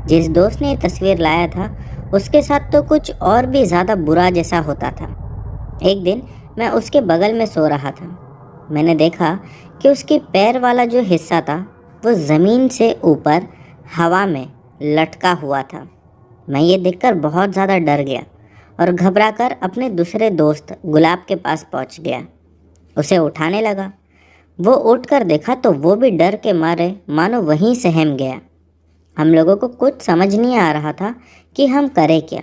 जिस दोस्त ने तस्वीर लाया था उसके साथ तो कुछ और भी ज़्यादा बुरा जैसा होता था। एक दिन मैं उसके बगल में सो रहा था। मैंने देखा कि उसके पैर वाला जो हिस्सा था वो ज़मीन से ऊपर हवा में लटका हुआ था। मैं ये देखकर बहुत ज़्यादा डर गया और घबराकर अपने दूसरे दोस्त गुलाब के पास पहुंच गया। उसे उठाने लगा। वो उठकर देखा तो वो भी डर के मारे मानो वहीं सहम गया। हम लोगों को कुछ समझ नहीं आ रहा था कि हम करें क्या,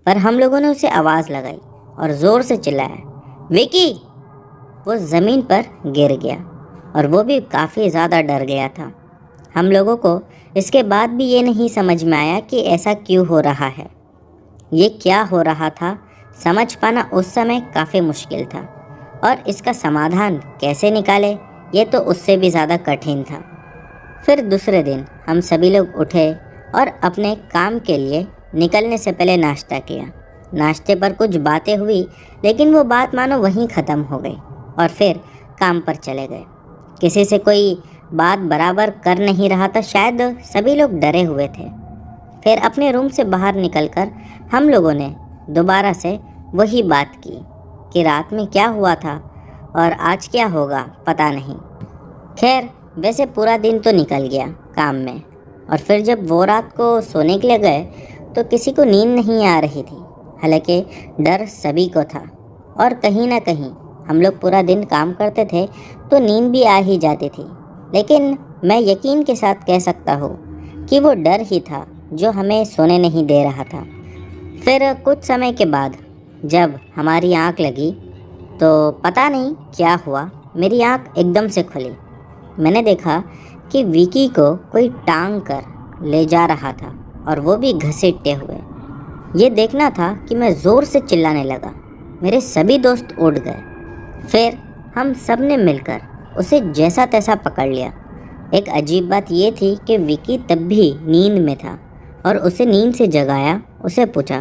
पर हम लोगों ने उसे आवाज़ लगाई और ज़ोर से चिल्लाया, विकी! वो ज़मीन पर गिर गया और वो भी काफ़ी ज़्यादा डर गया था। हम लोगों को इसके बाद भी ये नहीं समझ में आया कि ऐसा क्यों हो रहा है। ये क्या हो रहा था समझ पाना उस समय काफ़ी मुश्किल था, और इसका समाधान कैसे निकाले ये तो उससे भी ज़्यादा कठिन था। फिर दूसरे दिन हम सभी लोग उठे और अपने काम के लिए निकलने से पहले नाश्ता किया। नाश्ते पर कुछ बातें हुई, लेकिन वो बात मानो वहीं ख़त्म हो गई और फिर काम पर चले गए। किसी से कोई बात बराबर कर नहीं रहा था, शायद सभी लोग डरे हुए थे। फिर अपने रूम से बाहर निकलकर हम लोगों ने दोबारा से वही बात की कि रात में क्या हुआ था और आज क्या होगा पता नहीं। खैर, वैसे पूरा दिन तो निकल गया काम में, और फिर जब वो रात को सोने के लिए गए तो किसी को नींद नहीं आ रही थी। हालांकि डर सभी को था, और कहीं ना कहीं हम लोग पूरा दिन काम करते थे तो नींद भी आ ही जाती थी। लेकिन मैं यकीन के साथ कह सकता हूँ कि वो डर ही था जो हमें सोने नहीं दे रहा था। फिर कुछ समय के बाद जब हमारी आँख लगी तो पता नहीं क्या हुआ, मेरी आँख एकदम से खुली। मैंने देखा कि विकी को कोई टांग कर ले जा रहा था, और वो भी घसीटते हुए। ये देखना था कि मैं ज़ोर से चिल्लाने लगा। मेरे सभी दोस्त उठ गए। फिर हम सब ने मिलकर उसे जैसा तैसा पकड़ लिया। एक अजीब बात ये थी कि विकी तब भी नींद में था, और उसे नींद से जगाया। उसे पूछा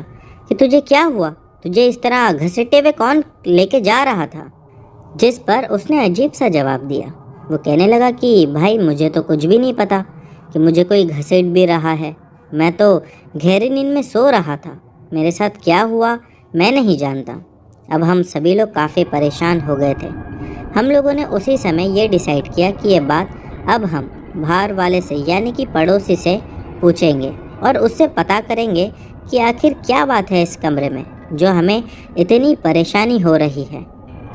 कि तुझे क्या हुआ, तुझे इस तरह घसीटते हुए कौन लेके जा रहा था? जिस पर उसने अजीब सा जवाब दिया। वो कहने लगा कि भाई, मुझे तो कुछ भी नहीं पता कि मुझे कोई घसीट भी रहा है। मैं तो गहरी नींद में सो रहा था। मेरे साथ क्या हुआ मैं नहीं जानता। अब हम सभी लोग काफ़ी परेशान हो गए थे। हम लोगों ने उसी समय ये डिसाइड किया कि ये बात अब हम बाहर वाले से यानी कि पड़ोसी से पूछेंगे और उससे पता करेंगे कि आखिर क्या बात है इस कमरे में जो हमें इतनी परेशानी हो रही है।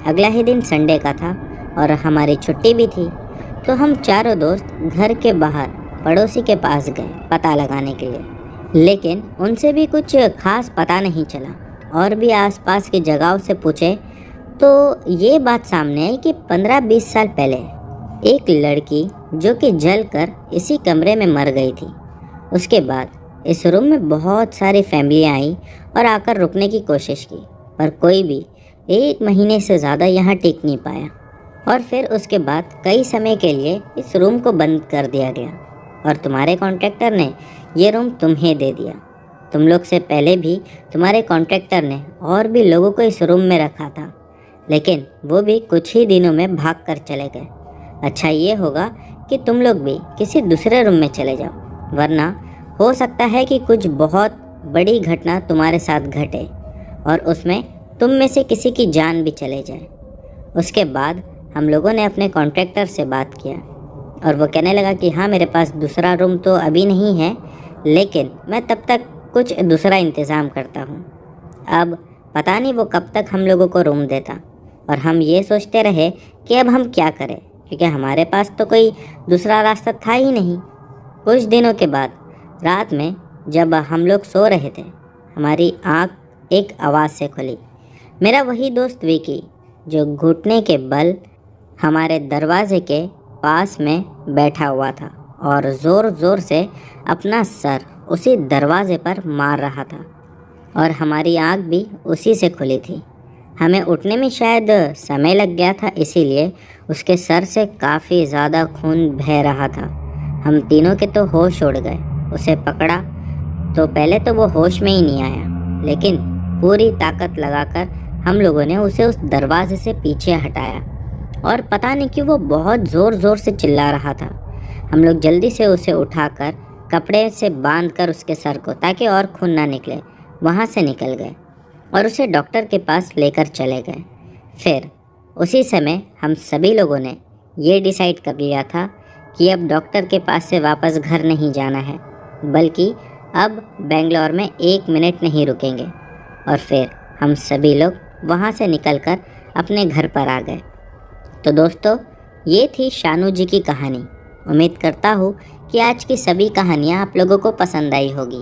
अगला ही दिन संडे का था और हमारी छुट्टी भी थी, तो हम चारों दोस्त घर के बाहर पड़ोसी के पास गए पता लगाने के लिए। लेकिन उनसे भी कुछ खास पता नहीं चला, और भी आसपास की जगहों से पूछे तो ये बात सामने आई कि 15-20 साल पहले एक लड़की जो कि जलकर इसी कमरे में मर गई थी। उसके बाद इस रूम में बहुत सारी फैमिलियाँ आई और आकर रुकने की कोशिश की, पर कोई भी 1 महीने से ज़्यादा यहाँ टिक नहीं पाया, और फिर उसके बाद कई समय के लिए इस रूम को बंद कर दिया गया, और तुम्हारे कॉन्ट्रैक्टर ने ये रूम तुम्हें दे दिया। तुम लोग से पहले भी तुम्हारे कॉन्ट्रैक्टर ने और भी लोगों को इस रूम में रखा था, लेकिन वो भी कुछ ही दिनों में भाग कर चले गए। अच्छा ये होगा कि तुम लोग भी किसी दूसरे रूम में चले जाओ, वरना हो सकता है कि कुछ बहुत बड़ी घटना तुम्हारे साथ घटे और उसमें तुम में से किसी की जान भी चले जाए। उसके बाद हम लोगों ने अपने कॉन्ट्रैक्टर से बात किया, और वो कहने लगा कि हाँ, मेरे पास दूसरा रूम तो अभी नहीं है, लेकिन मैं तब तक कुछ दूसरा इंतज़ाम करता हूँ। अब पता नहीं वो कब तक हम लोगों को रूम देता, और हम ये सोचते रहे कि अब हम क्या करें, क्योंकि हमारे पास तो कोई दूसरा रास्ता था ही नहीं। कुछ दिनों के बाद रात में जब हम लोग सो रहे थे, हमारी आँख एक आवाज़ से खुली। मेरा वही दोस्त विकी जो घुटने के बल हमारे दरवाजे के पास में बैठा हुआ था और ज़ोर ज़ोर से अपना सर उसी दरवाजे पर मार रहा था, और हमारी आँख भी उसी से खुली थी। हमें उठने में शायद समय लग गया था, इसीलिए उसके सर से काफ़ी ज़्यादा खून बह रहा था। हम तीनों के तो होश उड़ गए। उसे पकड़ा तो पहले तो वो होश में ही नहीं आया, लेकिन पूरी ताकत लगाकर हम लोगों ने उसे उस दरवाजे से पीछे हटाया, और पता नहीं क्यों वो बहुत ज़ोर ज़ोर से चिल्ला रहा था। हम लोग जल्दी से उसे उठाकर कपड़े से बांधकर उसके सर को, ताकि और खून ना निकले, वहाँ से निकल गए और उसे डॉक्टर के पास लेकर चले गए। फिर उसी समय हम सभी लोगों ने ये डिसाइड कर लिया था कि अब डॉक्टर के पास से वापस घर नहीं जाना है, बल्कि अब बेंगलोर में 1 मिनट नहीं रुकेंगे। और फिर हम सभी लोग वहाँ से निकलकर अपने घर पर आ गए। तो दोस्तों, ये थी शानू जी की कहानी। उम्मीद करता हूँ कि आज की सभी कहानियाँ आप लोगों को पसंद आई होगी।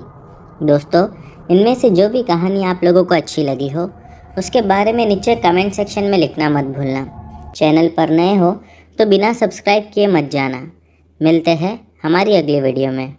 दोस्तों, इनमें से जो भी कहानी आप लोगों को अच्छी लगी हो, उसके बारे में नीचे कमेंट सेक्शन में लिखना मत भूलना। चैनल पर नए हो तो बिना सब्सक्राइब किए मत जाना। मिलते हैं हमारी अगली वीडियो में।